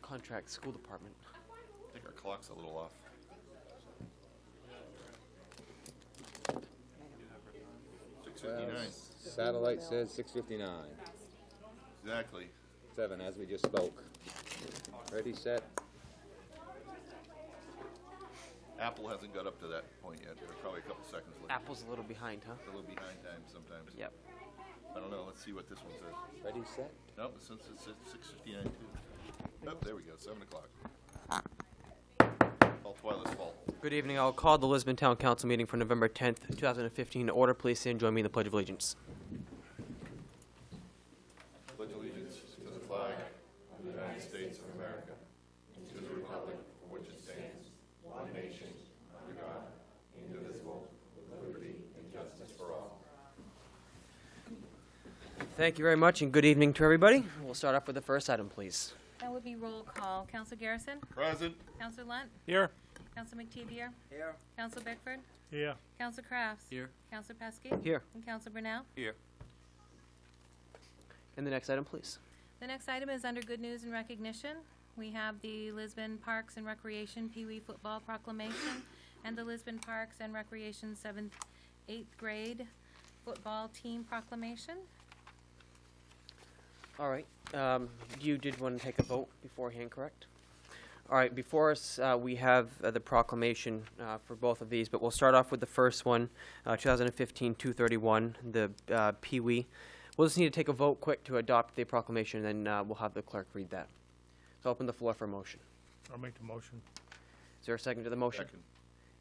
contract school department. I think our clock's a little off. $6:59. Satellite says 6:59. Exactly. 7, as we just spoke. Ready, set. Apple hasn't got up to that point yet. They're probably a couple seconds late. Apple's a little behind, huh? A little behind time sometimes. Yep. I don't know. Let's see what this one says. Ready, set. Nope, since it's at 6:59 too. Oh, there we go. 7 o'clock. All Twilight's fault. Good evening. I'll call the Lisbon Town Council meeting for November 10th, 2015 to order. Please stand and join me in the Pledge of Allegiance. Pledge allegiance to the flag of the United States of America, and to the republic for which it stands, one nation, under God, indivisible, with liberty and justice for all. Thank you very much, and good evening to everybody. We'll start off with the first item, please. That would be roll call. Counsel Garrison? Present. Counsel Lunt? Here. Counsel McTevier? Here. Counsel Bickford? Here. Counsel Crafts? Here. Counsel Pesky? Here. And Counsel Brunel? Here. And the next item, please. The next item is under good news and recognition. We have the Lisbon Parks and Recreation Pee Wee Football Proclamation and the Lisbon Parks and Recreation 7th, 8th grade football team proclamation. All right. You did want to take a vote beforehand, correct? All right. Before us, we have the proclamation for both of these, but we'll start off with the first one, 2015-231, the Pee Wee. We'll just need to take a vote quick to adopt the proclamation, and then we'll have the clerk read that. So open the floor for a motion. I'll make the motion. Is there a second to the motion? Second.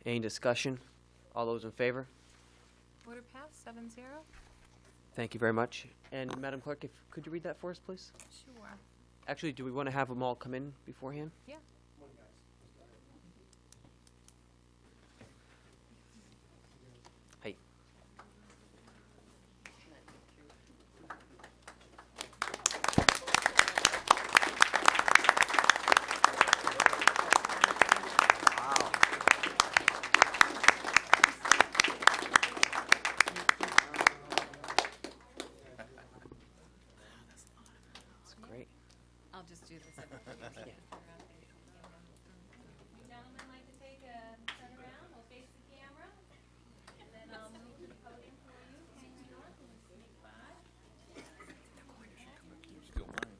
Any discussion? All those in favor? Order passed, 7-0. Thank you very much. And Madam Clerk, could you read that for us, please? Sure. Actually, do we want to have them all come in beforehand? Yeah. Hey. That's great. I'll just do this. Yeah. Gentlemen, like to take a turn around, we'll face the camera, and then I'll move to the podium for you. Hang on, and sneak by. Still mine.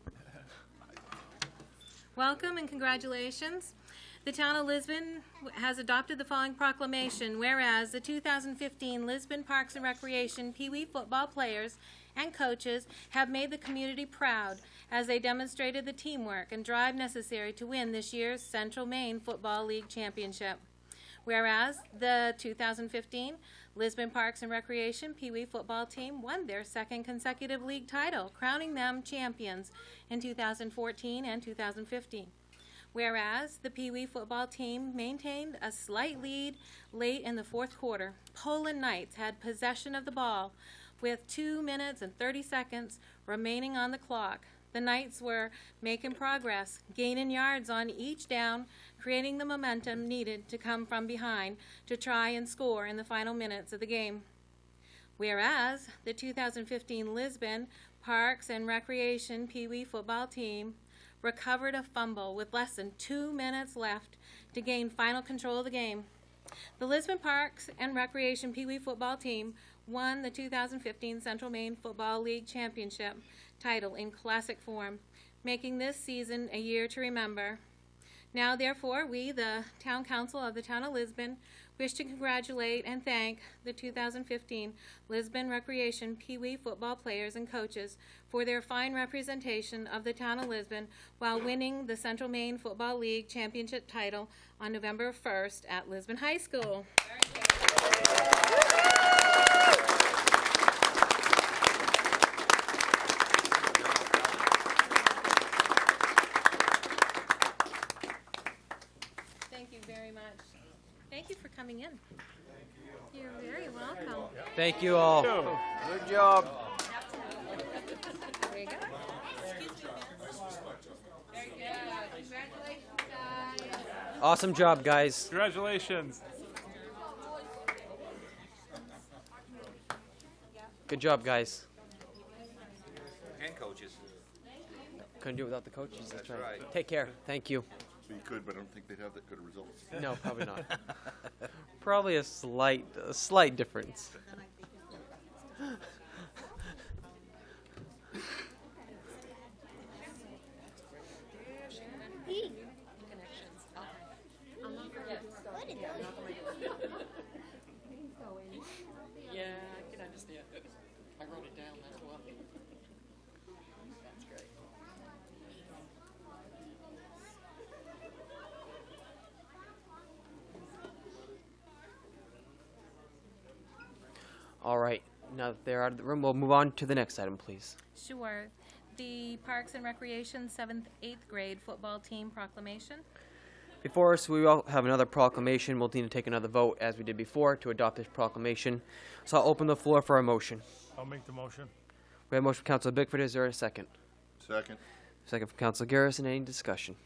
Welcome and congratulations. The Town of Lisbon has adopted the following proclamation, whereas the 2015 Lisbon Parks and Recreation Pee Wee football players and coaches have made the community proud as they demonstrated the teamwork and drive necessary to win this year's Central Maine Football League Championship. Whereas the 2015 Lisbon Parks and Recreation Pee Wee football team won their second consecutive league title, crowning them champions in 2014 and 2015. Whereas the Pee Wee football team maintained a slight lead late in the fourth quarter, Poland Knights had possession of the ball with 2 minutes and 30 seconds remaining on the clock. The Knights were making progress, gaining yards on each down, creating the momentum needed to come from behind to try and score in the final minutes of the game. Whereas the 2015 Lisbon Parks and Recreation Pee Wee football team recovered a fumble with less than 2 minutes left to gain final control of the game. The Lisbon Parks and Recreation Pee Wee football team won the 2015 Central Maine Football League Championship title in classic form, making this season a year to remember. Now, therefore, we, the Town Council of the Town of Lisbon, wish to congratulate and thank the 2015 Lisbon Recreation Pee Wee football players and coaches for their fine representation of the Town of Lisbon while winning the Central Maine Football League Championship title on November 1st at Lisbon High School. Thank you very much. Thank you for coming in. You're very welcome. Thank you all. Good job. There you go. Excuse me, Very good. Congratulations, guys. Awesome job, guys. Congratulations. Good job, guys. And coaches. Couldn't do it without the coaches. That's right. Take care. Thank you. We could, but I don't think they'd have that good of results. No, probably not. Probably a slight difference. Yeah, I can understand it. I wrote it down, that's why. That's great. All right. Now that they're out of the room, we'll move on to the next item, please. Sure. The Parks and Recreation 7th, 8th grade football team proclamation. Before us, we all have another proclamation. We'll need to take another vote, as we did before, to adopt this proclamation. So I'll open the floor for a motion. I'll make the motion. We have a motion from Councilor Bickford. Is there a second? Second. Second from Councilor Garrison. Any discussion?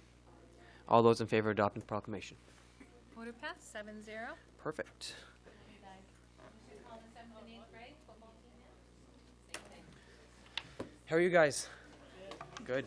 All those in favor of adopting the proclamation? Order passed, 7-0. Perfect. How are you guys? Good.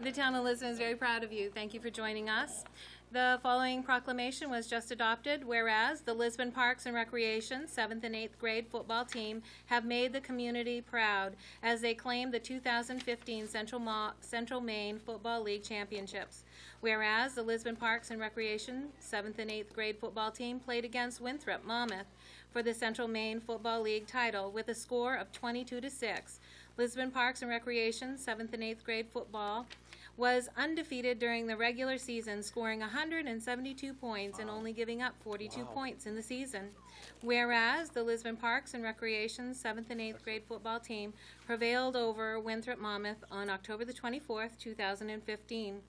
The town of Lisbon is very proud of you. Thank you for joining us. The following proclamation was just adopted, whereas the Lisbon Parks and Recreation 7th and 8th grade football team have made the community proud as they claim the 2015 Central Maine Football League Championships. Whereas the Lisbon Parks and Recreation 7th and 8th grade football team played against Winthrop Monmouth for the Central Maine Football League title with a score of 22-6. Lisbon Parks and Recreation 7th and 8th grade football was undefeated during the regular season, scoring 172 points and only giving up 42 points in the season. Whereas the Lisbon Parks and Recreation 7th and 8th grade football team prevailed over Winthrop Monmouth on October the 24th, 2015.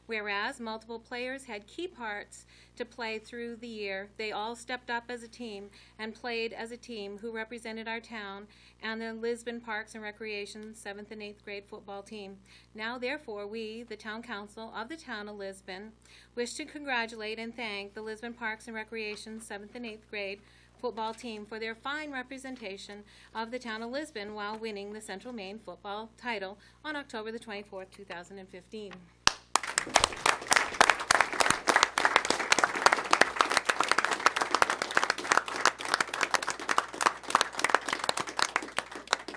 Whereas multiple players had key parts to play through the year, they all stepped up as a team and played as a team who represented our town and the Lisbon Parks and Recreation 7th and 8th grade football team. Now, therefore, we, the Town Council of the Town of Lisbon, wish to congratulate and thank the Lisbon Parks and Recreation 7th and 8th grade football team for their fine representation of the Town of Lisbon while winning the Central Maine football title on October the 24th, 2015.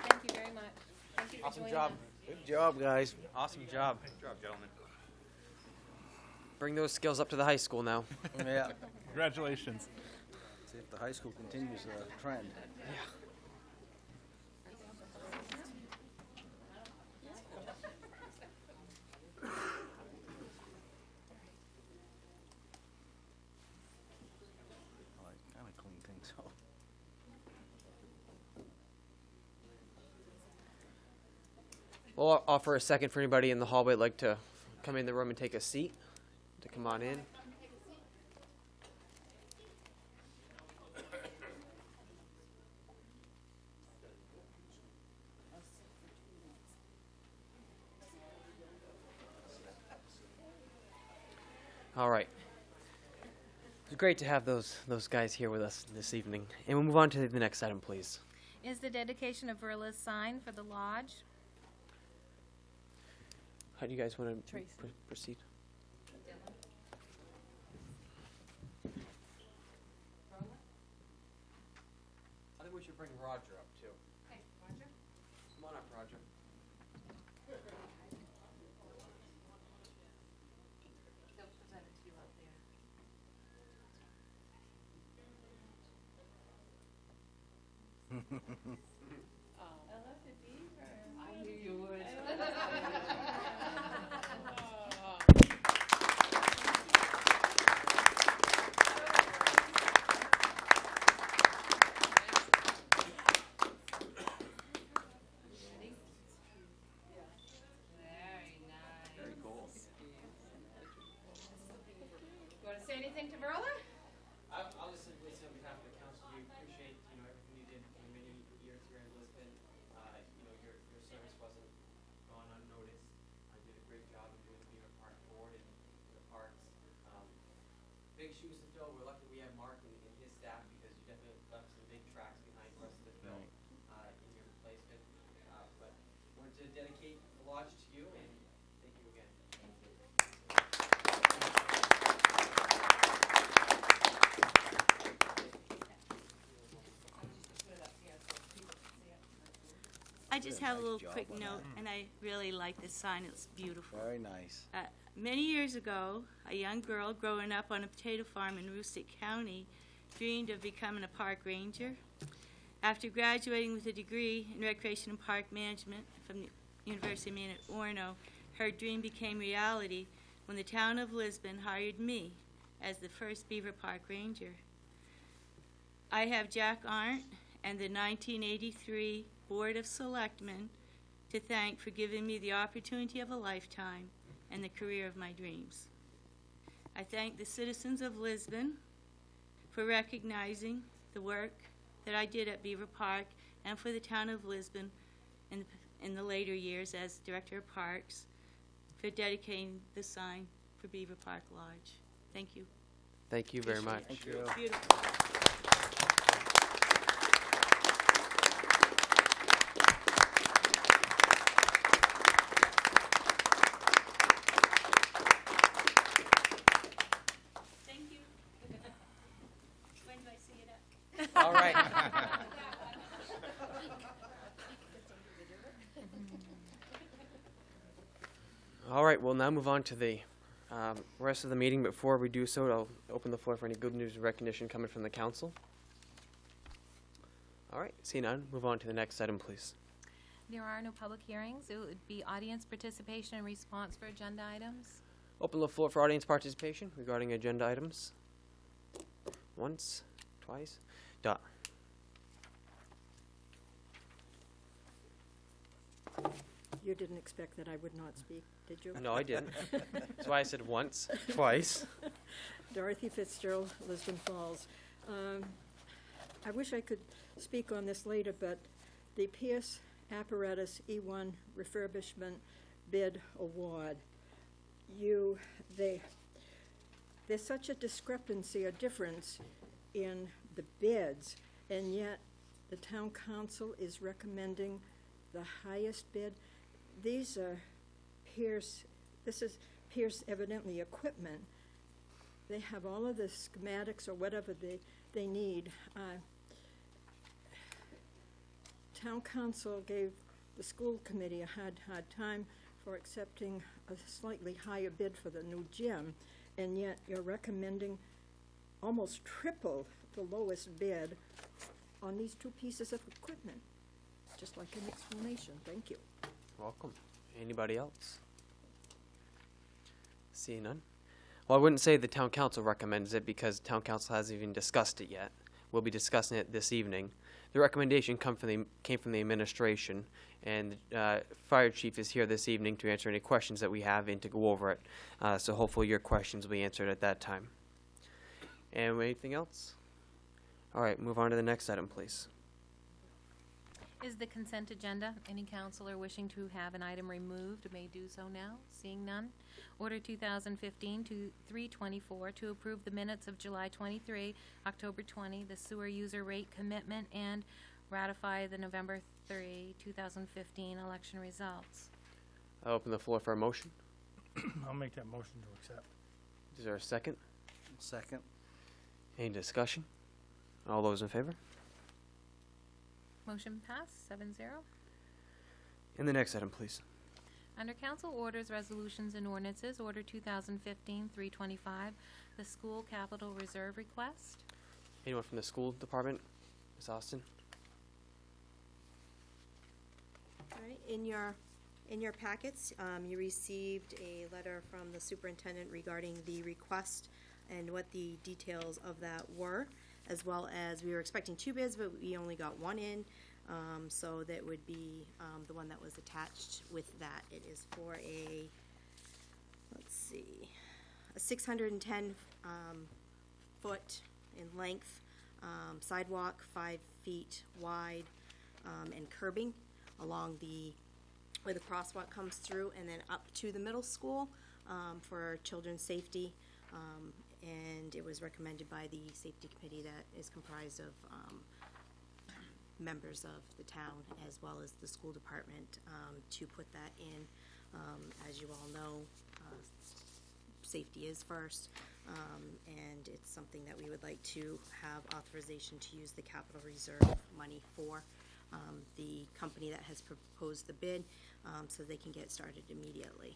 Thank you very much. Thank you for Awesome joining job. us. Good job, guys. Awesome job. Good job, gentlemen. Bring those skills up to the high school now. Yeah. Congratulations. See if the high school continues the trend. I like kind of clean things up. We'll offer a second for anybody in the hallway that'd like to come in the room and take a seat, to come on in. All right. It's great to have those guys here with us this evening. And we'll move on to the next item, please. Is the dedication of Verla's sign for the lodge. How do you guys want to Tracy. proceed? I think we should bring Roger up, too. Okay, Roger. Come on up, Roger. They'll present it to you up there. I knew you would. Very cool. You want to say anything to Verla? I'll just simply say on behalf of the council, we appreciate, everything you did for many years here at big shoes to fill. We're lucky we have Mark and his staff because you definitely left some big tracks behind for us to fill in your replacement. But wanted to dedicate the lodge to you and thank you again. I just have a nice little job quick on note, and I really like this sign. It's beautiful. Very nice. Many years ago, a young girl growing up on a potato farm in Aroostook County dreamed of becoming a park ranger. After graduating with a degree in recreation and park management from the University of Maine at Orono, her dream became reality when the town of Lisbon hired me as the first Beaver Park Ranger. I have Jack Arndt and the 1983 Board of Selectmen to thank for giving me the opportunity of a lifetime and the career of my dreams. I thank the citizens of Lisbon for recognizing the work that I did at Beaver Park and for the town of Lisbon in the later years as Director of Parks for dedicating the sign for Beaver Park Lodge. Thank you. Thank you very much. Thank you. Beautiful. Thank you. When do I see it up? All right. All right, we'll now move on to the rest of the meeting. Before we do so, I'll open the floor for any good news and recognition coming from the council. All right, see none, move on to the next item, please. There are no public hearings. It would be audience participation and response for agenda items. Open the floor for audience participation regarding agenda items. Once, twice, Dot. You didn't expect that I would not speak, did you? No, I didn't. That's why I said once, twice. Dorothy Fitzgerald, Lisbon Falls. I wish I could speak on this later, but the Pierce Apparatus E1 refurbishment bid award, there's such a discrepancy, a difference in the bids, and yet the town council is recommending the highest bid. These are Pierce, this is Pierce evidently equipment. They have all of the schematics or whatever they need. Town council gave the school committee a hard time for accepting a slightly higher bid for the new gym, and yet you're recommending almost triple the lowest bid on these two pieces of equipment. Just like an explanation. Thank you. Welcome. Anybody else? Seeing none? Well, I wouldn't say the town council recommends it because town council hasn't even discussed it yet. We'll be discussing it this evening. The recommendation came from the administration, and fire chief is here this evening to answer any questions that we have and to go over it. So hopefully your questions will be answered at that time. And anything else? All right, move on to the next item, please. Is the consent agenda. Any counselor wishing to have an item removed may do so now. Seeing none. Order 2015-324 to approve the minutes of July 23, October 20, the sewer user rate commitment, and ratify the November 3, 2015 election results. I'll open the floor for a motion. I'll make that motion to accept. Is there a second? Second. Any discussion? All those in favor? Motion passed, 7-0. And the next item, please. Under council orders, resolutions, and ordinances, Order 2015-325, the school capital reserve request. Anyone from the school department? Ms. Austin? All right, in your packets, you received a letter from the superintendent regarding the request and what the details of that were, as well as we were expecting 2 bids, but we only got 1 in. So that would be the one that was attached with that. It is for a 610 foot in length sidewalk, 5 feet wide, and curbing along where the crosswalk comes through, and then up to the middle school for children's safety. And it was recommended by the safety committee that is comprised of members of the town as well as the school department to put that in. As you all know, safety is first, and it's something that we would like to have authorization to use the capital reserve money for. The company that has proposed the bid, so they can get started immediately.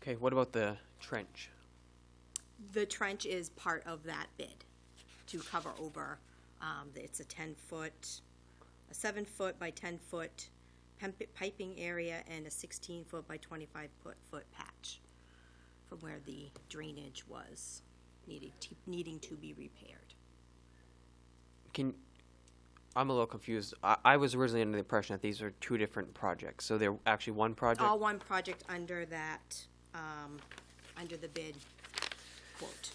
Okay, what about the trench? The trench is part of that bid to cover over, it's a 10-foot, a 7-foot by 10-foot piping area and a 16-foot by 25-foot patch from where the drainage was needing to be repaired. I'm a little confused. I was originally under the impression that these are two different projects, so they're actually one project? All one project under that, under the bid quote.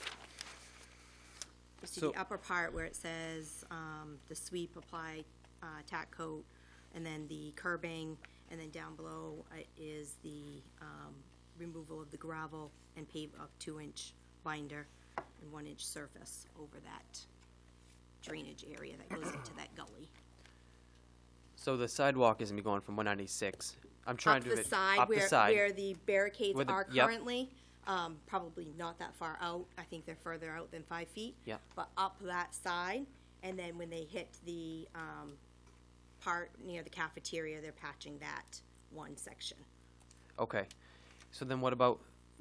You see So- the upper part where it says, the sweep, apply, tack coat, and then the curbing, and then down below is the, removal of the gravel and pave a 2-inch binder and 1-inch surface over that drainage area that goes into that gully. So the sidewalk isn't going from 196. I'm trying Up to do the it side, up the side. where the barricades Where the- are yep. currently, probably not that far out. I think they're further out than 5 feet. Yep. But up that side, and then when they hit the, part near the cafeteria, they're patching that one section. Okay. So then what about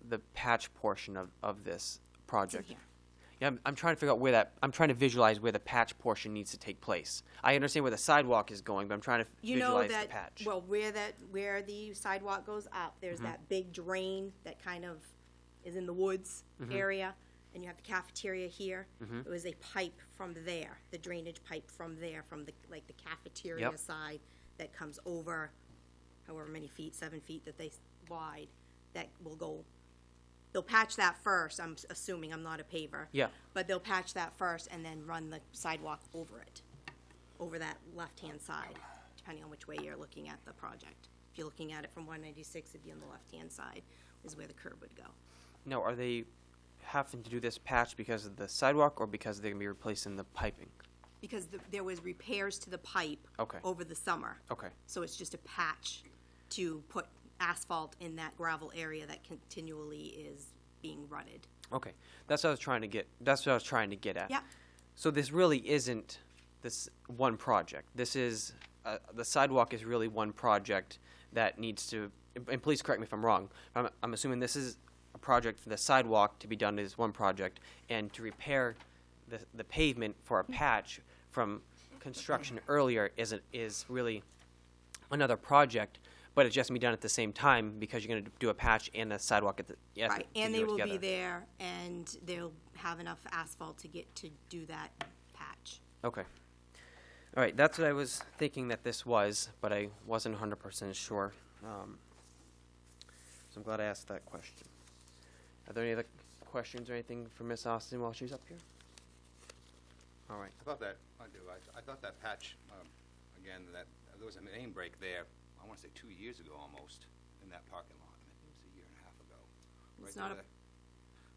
the patch portion of this It's in project? here. Yeah, I'm trying to figure out where that, I'm trying to visualize where the patch portion needs to take place. I understand where the sidewalk is going, but I'm trying to You know visualize that, the patch. well, where the sidewalk goes up, there's that big drain that kind of is in the woods area, and you have the cafeteria here. It was a pipe from there, the drainage pipe from there, from the, like, the cafeteria Yep. side that comes over however many feet, 7 feet that they wide, that will go. They'll patch that first, I'm assuming, I'm not a paver. Yeah. But they'll patch that first and then run the sidewalk over it, over that left-hand side, depending on which way you're looking at the project. If you're looking at it from 196, it'd be on the left-hand side, is where the curb would go. Now, are they having to do this patch because of the sidewalk or because they're going to be replacing the piping? Because there was repairs to the pipe Okay. over the summer. Okay. So it's just a patch to put asphalt in that gravel area that continually is being rutted. Okay. That's what I was trying to get. That's what I was trying to get at. Yep. So this really isn't this one project. This is the sidewalk is really one project that needs to. And please correct me if I'm wrong. I'm assuming this is a project for the sidewalk to be done as one project, and to repair the pavement for a patch from construction earlier is really another project. But it's just gonna be done at the same time because you're gonna do a patch and a sidewalk at the Right, and do they it will be together. there, and they'll have enough asphalt to get to do that patch. Okay. All right, that's what I was thinking that this was, but I wasn't 100% sure. So I'm glad I asked that question. Are there any other questions or anything for Miss Austin while she's up here? All right. I thought that, I thought that patch, again, that, there was a main break there, I want to say 2 years ago almost, in that parking lot. Maybe it was a year and a half ago. It's Right not there.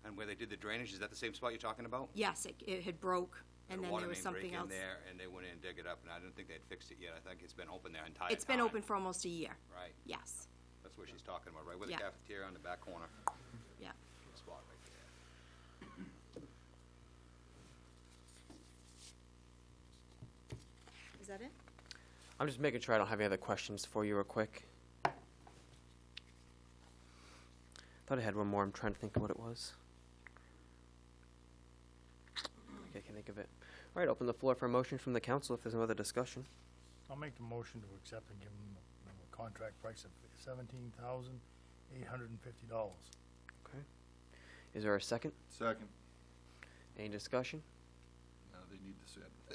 And where they did the drainage, is that the same spot you're talking about? Yes, it had broke, and then there was something Water else. main break in there, and they went in and dug it up, and I didn't think they'd fixed it yet. I think it's been open their entire time. It's been open for almost a year, Right, yes, that's what she's talking about, right where the Yeah. cafeteria on the back corner, yeah. spot right there. Is that it? I'm just making sure I don't have any other questions for you real quick. Thought I had one more. I'm trying to think of what it was. Okay, I can think of it. All right, open the floor for a motion from the council if there's no other discussion. I'll make the motion to accept and give them a contract price of $17,850. Okay. Is there a second? Second. Any discussion? No, they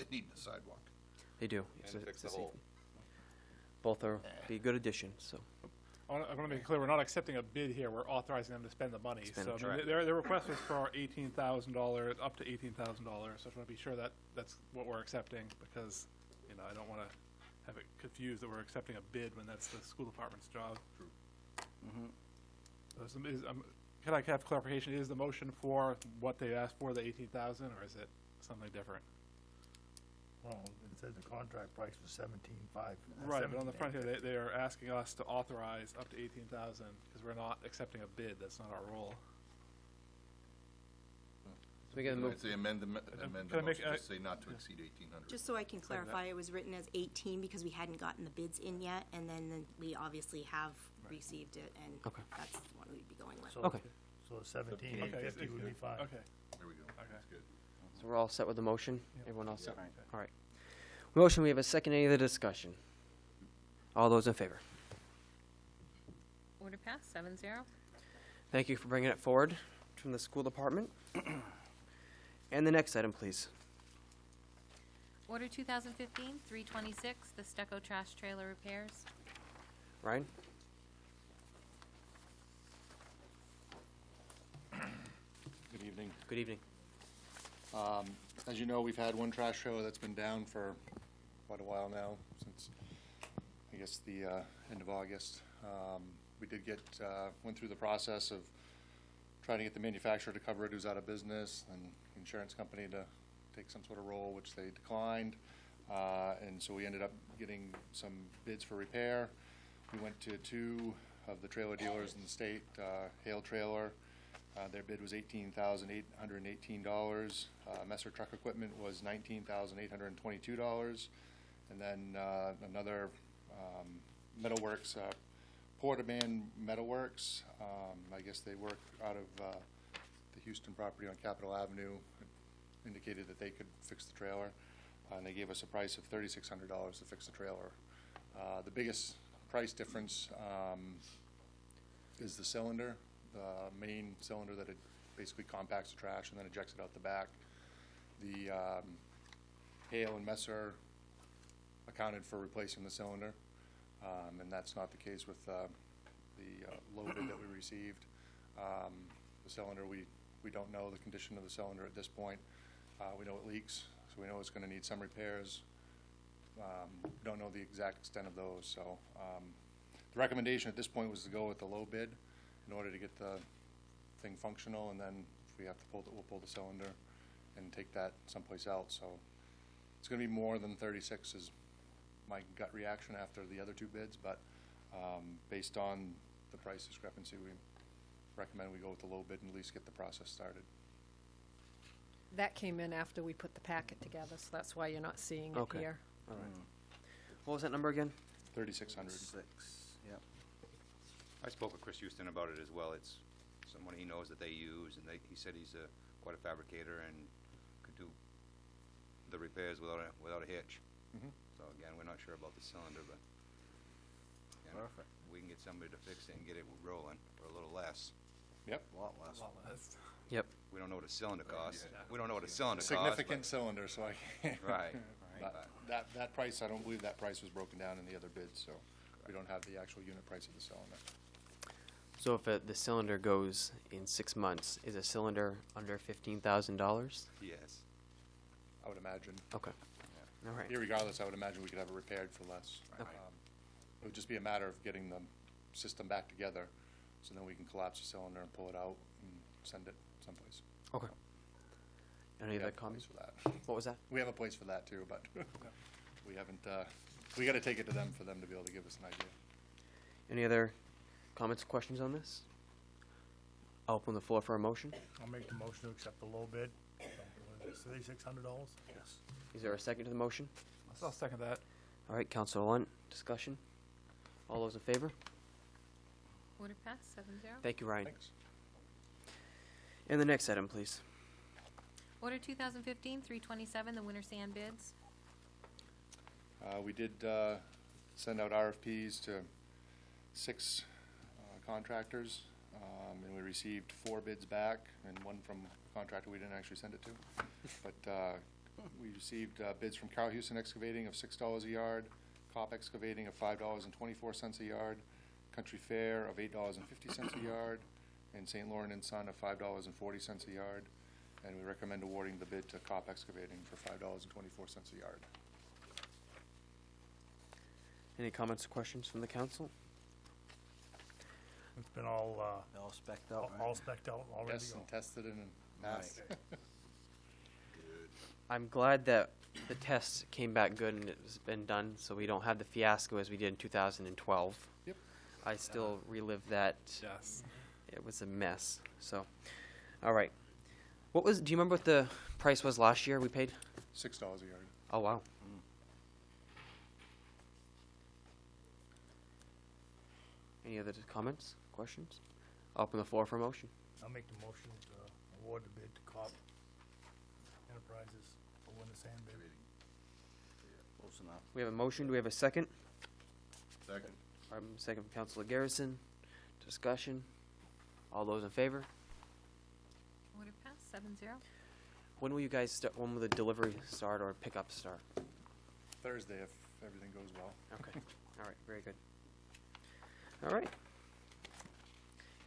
need the sidewalk. They do. And fix the hole. Both are be a good addition, so. I want to make it clear, we're not accepting a bid here, we're authorizing them to spend the money. Spend So it, I mean, correct. their request was for $18,000, up to $18,000, so I just want to be sure that that's what we're accepting, because, you know, I don't want to have it confused that we're accepting a bid when that's the school department's job. Can I have clarification? Is the motion for what they asked for, the 18,000, or is it something different? Well, it said the contract price was 17,500. Right, but on the front here, they are asking us to authorize up to 18,000 because we're not accepting a bid. That's not our role. So we gotta move, I'd say amend the Can I make motion, a- just say not to exceed 1,800. Just so I can that. clarify, it was written as 18 because we hadn't gotten the bids in yet, and then we obviously have received it, and Okay. that's the one we'd be going with. So- Okay. So 17,850 would be fine. Okay. There we go. That's good. so we're all set with the motion? Everyone all set? Right. All right. Motion, we have a second. Any other discussion? All those in favor? Order passed, 7-0. Thank you for bringing it forward from the school department. And the next item, please. Order 2015-326, the Stucco Trash Trailer Repairs. Ryan? Good evening. Good evening. As you know, we've had one trash trailer that's been down for quite a while now, since, I guess, the end of August. We did went through the process of trying to get the manufacturer to cover it who's out of business, and the insurance company to take some sort of role, which they declined. And so we ended up getting some bids for repair. We went to two of the trailer dealers in the state, Hale Trailer. Their bid was $18,818. Messer Truck Equipment was $19,822. And then another Metalworks, Portaman Metalworks. I guess they work out of the Houston property on Capitol Avenue. Indicated that they could fix the trailer. And they gave us a price of $3,600 to fix the trailer. The biggest price difference is the cylinder. The main cylinder that it basically compacts the trash and then ejects it out the back. The Hale and Messer accounted for replacing the cylinder, and that's not the case with the low bid that we received. The cylinder, we don't know the condition of the cylinder at this point. We know it leaks, so we know it's going to need some repairs. Don't know the exact extent of those, so the recommendation at this point was to go with the low bid in order to get the thing functional, and then if we have to pull it, we'll pull the cylinder and take that someplace else. So it's going to be more than 36 is my gut reaction after the other two bids, but based on the price discrepancy, we recommend we go with the low bid and at least get the process started. That came in after we put the packet together, so that's why you're not seeing it Okay. here. All right. What was that number again? 3,600. 6, yep. I spoke with Chris Houston about it as well. It's someone he knows that they use, and he said he's quite a fabricator and could do the repairs without a hitch. Mhm. So again, we're not sure about the cylinder, but again, Perfect. we can get somebody to fix it and get it rolling for a little less. Yep. A lot less. Yep. We don't know what a cylinder costs. We don't know what a cylinder costs. Significant cylinder, so I can't. Right. That price, I don't believe that price was broken down in the other bids, so we don't have the actual unit price of the cylinder. So if the cylinder goes in 6 months, is a cylinder under $15,000? Yes. I would imagine. Okay. All right. Irregardless, I would imagine we could have it repaired for less. Okay. It would just be a matter of getting the system back together, so then we can collapse the cylinder and pull it out and send it someplace. Okay. Any We other have a comments? place for that. What was that? We have a place for that too, but we haven't, we gotta take it to them for them to be able to give us an idea. Any other comments, questions on this? I'll open the floor for a motion. I'll make the motion to accept the low bid. $3,600? Yes. Is there a second to the motion? I'll second that. All right, Councilor Lunt, discussion? All those in favor? Order passed, 7-0. Thank you, Ryan. Thanks. And the next item, please. Order 2015-327, the winter sand bids. We did send out RFPs to 6 contractors, and we received 4 bids back, and one from a contractor we didn't actually send it to. But we received bids from Carl Houston Excavating of $6 a yard, Cop Excavating of $5.24 a yard, Country Fair of $8.50 a yard, and St. Laurent and Son of $5.40 a yard. And we recommend awarding the bid to Cop Excavating for $5.24 a yard. Any comments or questions from the council? It's been all, All specked out, all right? specked out, all ready Yes, to go. and tested and passed. I'm glad that the tests came back good and it's been done, so we don't have the fiasco as we did in 2012. Yep. I still relive that. Yes. It was a mess. So, all right. Do you remember what the price was last year we paid? $6 a yard. Oh, wow. Any other comments, questions? Open the floor for a motion. I'll make the motion to award the bid to COP Enterprises for winter sand bid. Close enough. We have a motion. Do we have a second? Second. Second from Councilor Garrison. Discussion. All those in favor? Order passed, 7-0. When will you guys start? When will the delivery start or pickup start? Thursday, if everything goes well. Okay. All right. Very good. All right.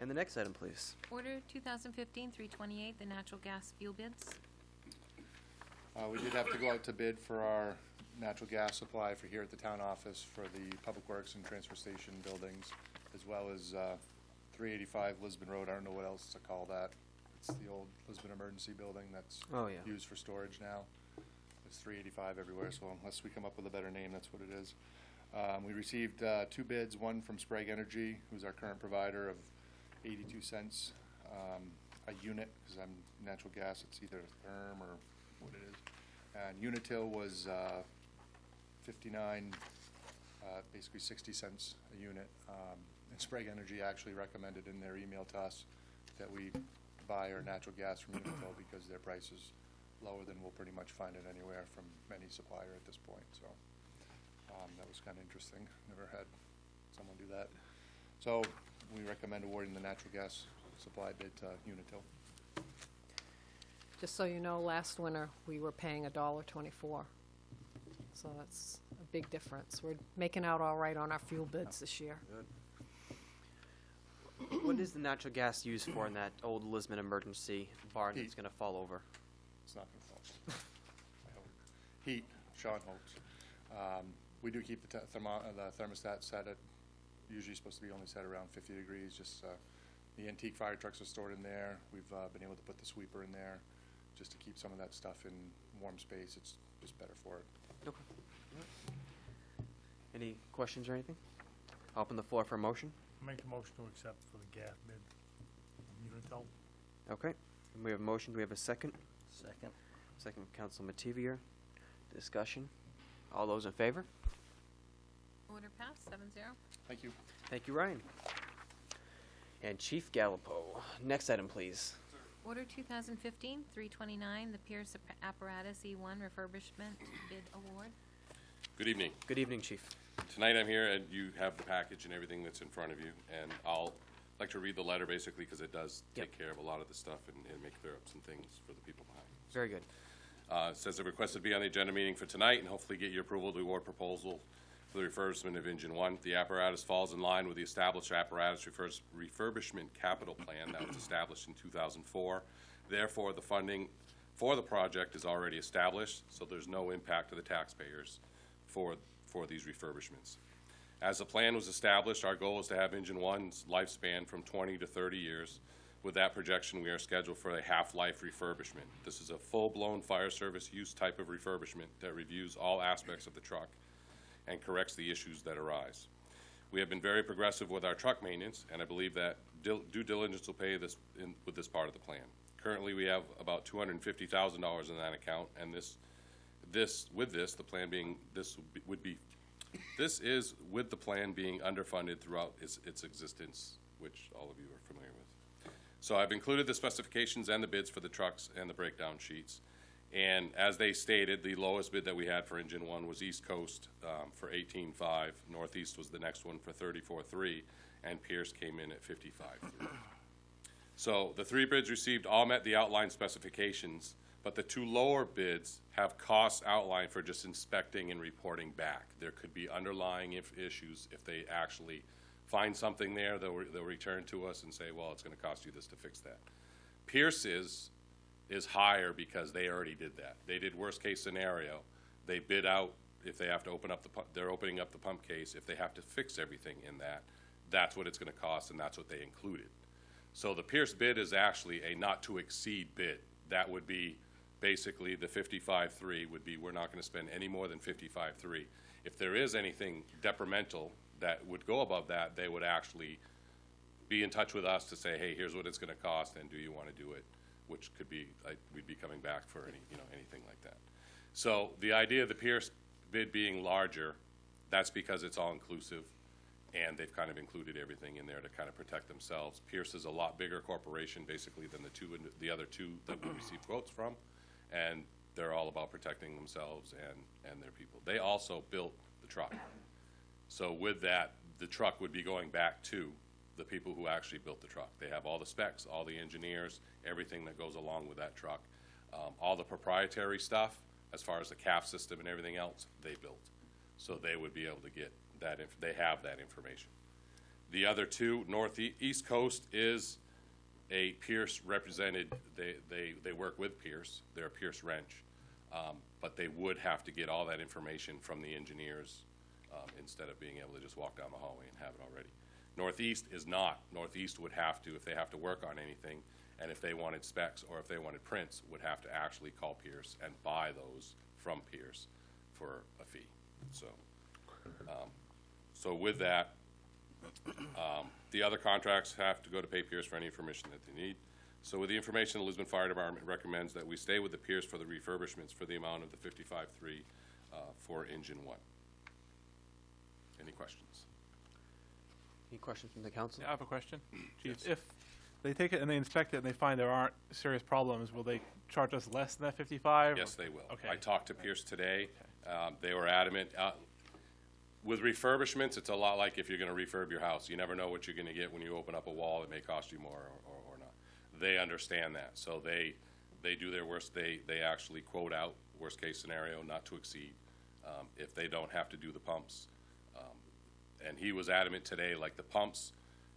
And the next item, please. Order 2015-328, the natural gas fuel bids. We did have to go out to bid for our natural gas supply for here at the town office for the Public Works and Transfer Station buildings, as well as 385 Lisbon Road. I don't know what else to call that. It's the old Lisbon Emergency Building that's Oh, yeah. used for storage now. It's 385 everywhere, so unless we come up with a better name, that's what it is. We received 2 bids, one from Sprague Energy, who's our current provider, of 82 cents a unit, because I'm natural gas, it's either therm or what it is. And Unitil was 59, basically 60 cents a unit. And Sprague Energy actually recommended in their email to us that we buy our natural gas from Unitil because their price is lower than we'll pretty much find it anywhere from any supplier at this point, so. That was kind of interesting. Never had someone do that. So we recommend awarding the natural gas supply bid to Unitil. Just so you know, last winter, we were paying $1.24. So that's a big difference. We're making out all right on our fuel bids this year. What is the natural gas used for in that old Lisbon emergency barn that's Heat. going to fall over? It's not going to fall. I hope. Heat, Sean hopes. We do keep the thermostat set at, usually supposed to be only set around 50 degrees, just the antique fire trucks are stored in there. We've been able to put the sweeper in there just to keep some of that stuff in warm space. It's just better for it. Okay. Any questions or anything? Open the floor for a motion. I'll make the motion to accept for the gas bid from Unitil. Okay. And we have a motion. Do we have a second? Second. Second from Council Mativier. Discussion. All those in favor? Order passed, 7-0. Thank you. Thank you, Ryan. And Chief Gallipo. Next item, please. Order 2015-329, the Pierce Apparatus E1 refurbishment bid award. Good evening. Good evening, Chief. Tonight I'm here and you have the package and everything that's in front of you. And I'll like to read the letter basically because it does take care of a lot of the stuff and make clear up some things for the people behind. Very good. It says the request to be on the agenda meeting for tonight and hopefully get your approval to award proposal for the refurbishment of Engine 1. The apparatus falls in line with the established apparatus refurbishment capital plan that was established in 2004. Therefore, the funding for the project is already established, so there's no impact to the taxpayers for these refurbishments. As the plan was established, our goal is to have Engine 1's lifespan from 20 to 30 years. With that projection, we are scheduled for a half-life refurbishment. This is a full-blown fire service use type of refurbishment that reviews all aspects of the truck and corrects the issues that arise. We have been very progressive with our truck maintenance, and I believe that due diligence will pay with this part of the plan. Currently, we have about $250,000 in that account, and this is with the plan being underfunded throughout its existence, which all of you are familiar with. So I've included the specifications and the bids for the trucks and the breakdown sheets. And as they stated, the lowest bid that we had for Engine 1 was East Coast for $18,500. Northeast was the next one for $34,300, and Pierce came in at $55,300. So the 3 bids received all met the outline specifications, but the 2 lower bids have costs outlined for just inspecting and reporting back. There could be underlying issues if they actually find something there, they'll return to us and say, well, it's going to cost you this to fix that. Pierce is higher because they already did that. They did worst case scenario. They bid out if they have to open up they're opening up the pump case. If they have to fix everything in that, that's what it's gonna cost, and that's what they included. So the Pierce bid is actually a not-to-exceed bid. That would be, basically, the 55.3 would be, we're not gonna spend any more than 55.3. If there is anything detrimental that would go above that, they would actually be in touch with us to say, hey, here's what it's gonna cost, and do you wanna do it? Which could be, we'd be coming back for any, anything like that. So the idea of the Pierce bid being larger, that's because it's all-inclusive, and they've kind of included everything in there to kind of protect themselves. Pierce is a lot bigger corporation, basically, than the other two that we received quotes from, and they're all about protecting themselves and their people. They also built the truck. So with that, the truck would be going back to the people who actually built the truck. They have all the specs, all the engineers, everything that goes along with that truck. All the proprietary stuff, as far as the CAF system and everything else, they built. So they would be able to get that, they have that information. The other two, East Coast is a Pierce represented, they work with Pierce, they're a Pierce wrench, but they would have to get all that information from the engineers instead of being able to just walk down the hallway and have it already. Northeast is not. Northeast would have to, if they have to work on anything, and if they wanted specs or if they wanted prints, would have to actually call Pierce and buy those from Pierce for a fee. So with that, the other contracts have to go to pay Pierce for any information that they need. So with the information, the Lisbon Fire Department recommends that we stay with the Pierce for the refurbishments for the amount of the 55.3 for engine 1. Any questions? Any questions from the council? Yeah, I have a question. Chief, Yes. if they take it and they inspect it and they find there aren't serious problems, will they charge us less than that 55? Yes, they will. Okay. I talked to Pierce today. They were adamant. With refurbishments, it's a lot like if you're gonna refurb your house. You never know what you're gonna get when you open up a wall. It may cost you more or not. They understand that, so they do their worst. They actually quote out worst-case scenario, not to exceed, if they don't have to do the pumps. And he was adamant today, like the pumps,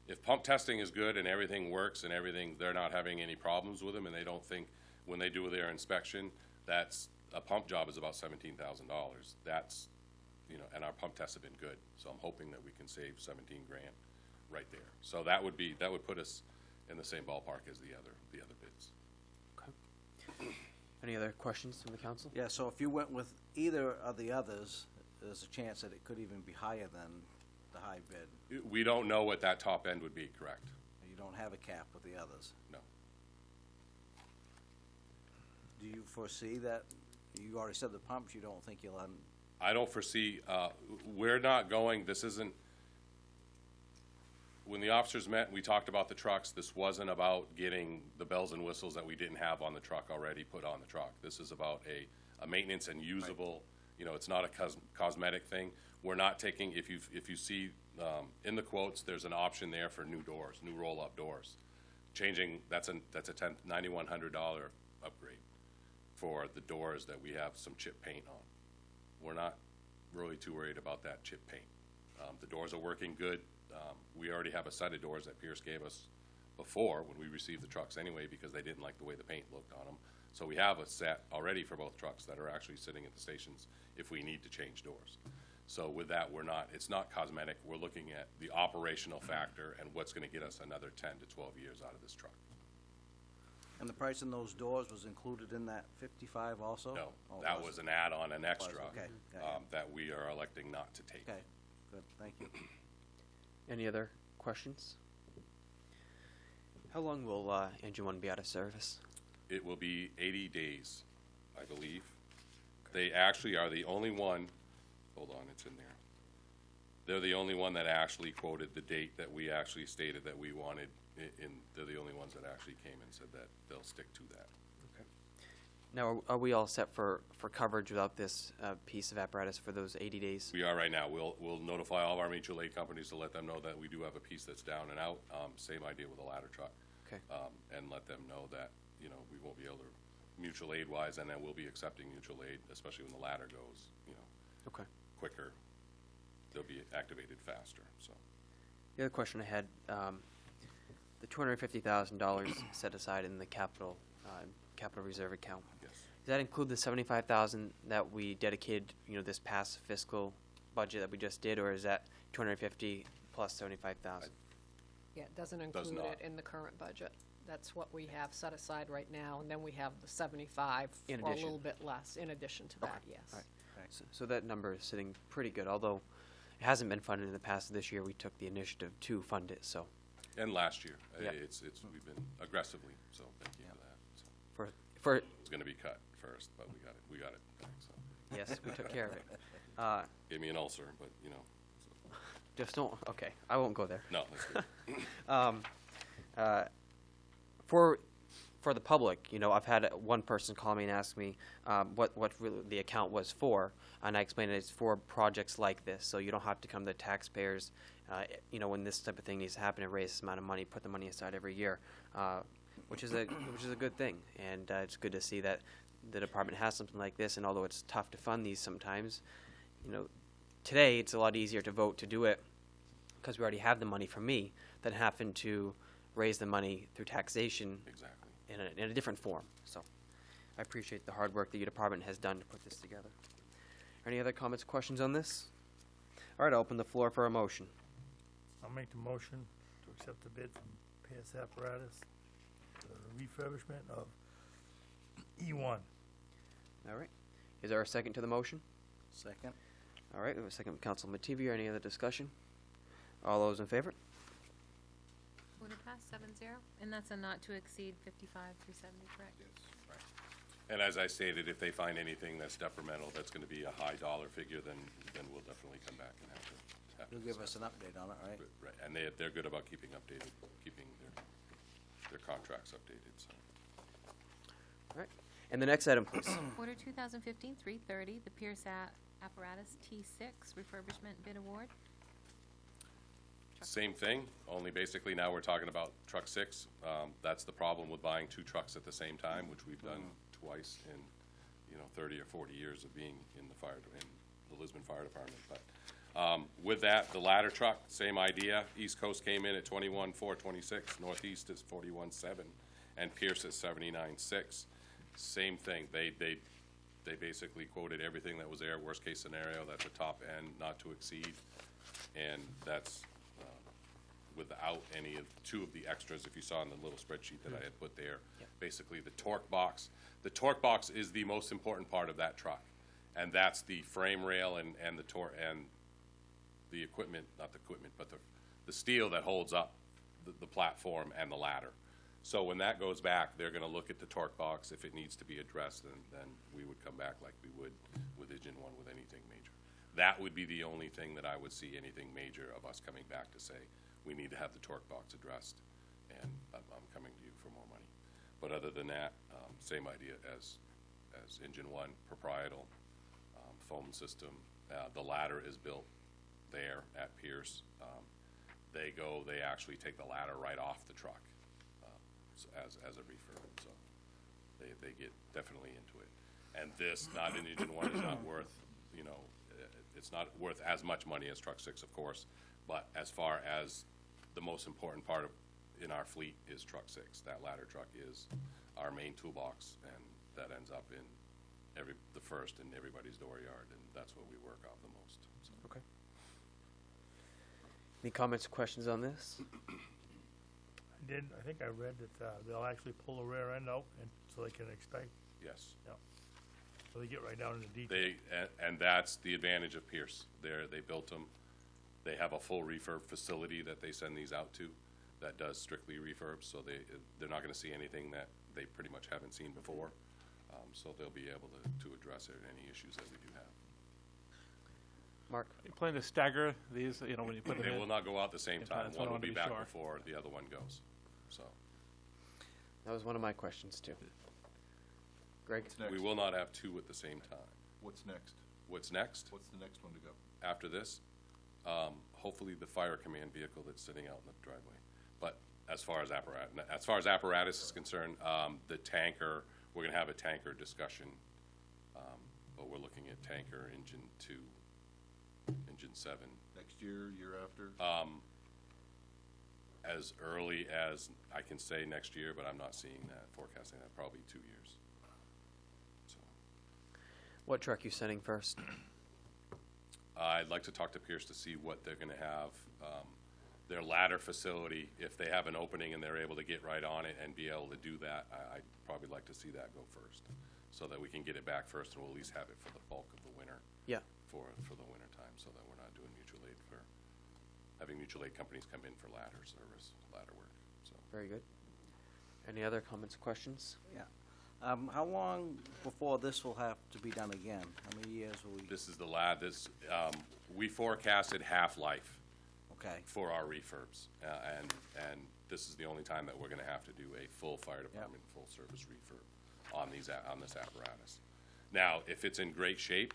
if pump testing is good and everything works and everything, they're not having any problems with them, and they don't think, when they do their inspection, that's, a pump job is about $17,000. That's, and our pump tests have been good, so I'm hoping that we can save 17 grand right there. So that would put us in the same ballpark as the other bids. Okay. Any other questions from the council? Yeah, so if you went with either of the others, there's a chance that it could even be higher than the high bid. We don't know what that top end would be, correct? You don't have a cap with the others. No. Do you foresee that, you already said the pumps, you don't think you'll, I don't foresee, we're not going, this isn't, when the officers met, we talked about the trucks. This wasn't about getting the bells and whistles that we didn't have on the truck already put on the truck. This is about a maintenance and usable, it's not a cosmetic thing. We're not taking, if you see in the quotes, there's an option there for new doors, new roll-up doors. Changing, that's a $9,100 upgrade for the doors that we have some chip paint on. We're not really too worried about that chip paint. The doors are working good. We already have a set of doors that Pierce gave us before when we received the trucks anyway, because they didn't like the way the paint looked on them. So we have a set already for both trucks that are actually sitting at the stations if we need to change doors. So with that, it's not cosmetic. We're looking at the operational factor and what's gonna get us another 10 to 12 years out of this truck. and the price in those doors was included in that 55 also? No, Oh, it that wasn't. was an add-on, an extra, okay, got that we are electing not to take. Okay, good, thank you. Any other questions? How long will engine 1 be out of service? It will be 80 days, I believe. They actually are the only one, hold on, it's in there. They're the only one that actually quoted the date that we actually stated that we wanted, they're the only ones that actually came and said that they'll stick to that. Now, are we all set for coverage without this piece of apparatus for those 80 days? We are right now. We'll notify all of our mutual aid companies to let them know that we do have a piece that's down and out. Same idea with the ladder truck. Okay. And let them know that, we won't be able to, mutual aid wise, and then we'll be accepting mutual aid, especially when the ladder goes, Okay. quicker. They'll be activated faster, so. The other question I had, the $250,000 set aside in the capital reserve account. Yes. Does that include the $75,000 that we dedicated, this past fiscal budget that we just did, or is that 250 plus 75,000. Yeah, it doesn't Does include not. it in the current budget. That's what we have set aside right now, and then we have the 75 In or a addition. little bit less, in addition to that, yes. All right. So that number is sitting pretty good, although it hasn't been funded in the past. This year, we took the initiative to fund it, so And last year, Yeah. we've been aggressively, so thank you for that. So, for, it was gonna be cut first, but we got it, thanks. So, yes, we took care of it. gave me an ulcer, but, Just don't, okay, I won't go there. no, that's good. For the public, I've had one person call me and ask me what really the account was for, and I explained it's for projects like this, so you don't have to come to the taxpayers, when this type of thing needs to happen and raise this amount of money, put the money aside every year, which is a good thing, and it's good to see that the department has something like this, and although it's tough to fund these sometimes, today it's a lot easier to vote to do it because we already have the money from me than having to raise the money through taxation Exactly. in a different form. So I appreciate the hard work that your department has done to put this together. Any other comments, questions on this? All right, I'll open the floor for a motion. I'll make the motion to accept the bid from Pierce Apparatus for the refurbishment of E1. All right. Is there a second to the motion? Second? All right, we have a second from Council Matavia. Any other discussion? All those in favor? Order passed 7-0, and that's a not to exceed 55,370, correct? And as I stated, if they find anything that's detrimental, that's gonna be a high dollar figure, then we'll definitely come back and have to You'll give us an update on it, right? Right, and they're good about keeping their contracts updated, so. All right. And the next item, please. Order 2015-330, the Pierce Apparatus T6 refurbishment bid award. Same thing, only basically now we're talking about truck 6. That's the problem with buying 2 trucks at the same time, which we've done twice in, 30 or 40 years of being in the Lisbon Fire Department. But with that, the ladder truck, same idea. East Coast came in at 21,426, Northeast is 41,7, and Pierce is 79,6. Same thing, they basically quoted everything that was there, worst case scenario, that's a top end, not to exceed, and that's without any of 2 of the extras, if you saw in the little spreadsheet that I had put there. Yep. Basically, the torque box. The torque box is the most important part of that truck, and that's the frame rail and the and the equipment, not the equipment, but the steel that holds up the platform and the ladder. So when that goes back, they're gonna look at the torque box. If it needs to be addressed, then we would come back like we would with Engine 1 with anything major. That would be the only thing that I would see anything major of us coming back to say, we need to have the torque box addressed, and I'm coming to you for more money. But other than that, same idea as Engine 1, proprietal, foam system. The ladder is built there at Pierce. They actually take the ladder right off the truck as a refurb, so they get definitely into it. And this, not in Engine 1, is not worth, it's not worth as much money as Truck 6, of course, but as far as the most important part in our fleet is Truck 6. That ladder truck is our main toolbox, and that ends up in the first in everybody's dooryard, and that's what we work off the most. So. Okay. Any comments or questions on this? I think I read that they'll actually pull the rear end out, and so they can expect, Yes. so they get right down into detail. And that's the advantage of Pierce. They built them. They have a full refurb facility that they send these out to that does strictly refurbs, so they're not gonna see anything that they pretty much haven't seen before. So they'll be able to address any issues that we do have. Mark? You plan to stagger these, when you put them They in? will not go out the same In time. time, so I One will wanted to be be back sure. before the other one goes, so. That was one of my questions, too. Greg? We will not have 2 at the same time. What's next? What's next? What's the next one to go? After this, hopefully the fire command vehicle that's sitting out in the driveway. But as far as apparatus is concerned, the tanker, we're gonna have a tanker discussion. But we're looking at tanker engine 2, engine 7. Next year, year after? As early as I can say next year, but I'm not seeing that, forecasting that, probably 2 years. So, What truck you sending first? I'd like to talk to Pierce to see what they're gonna have. their ladder facility, if they have an opening and they're able to get right on it and be able to do that, I'd probably like to see that go first, so that we can get it back first, and we'll at least have it for the bulk of the winter. Yeah. For the winter time, so that we're not doing mutual aid for, having mutual aid companies come in for ladder service, ladder work, so. Very good. Any other comments or questions? Yeah. How long before this will have to be done again? How many years will we? This is the we forecasted half-life Okay, for our refurbs, and this is the only time that we're gonna have to do a full fire department, full-service refurb on this apparatus. Now, if it's in great shape,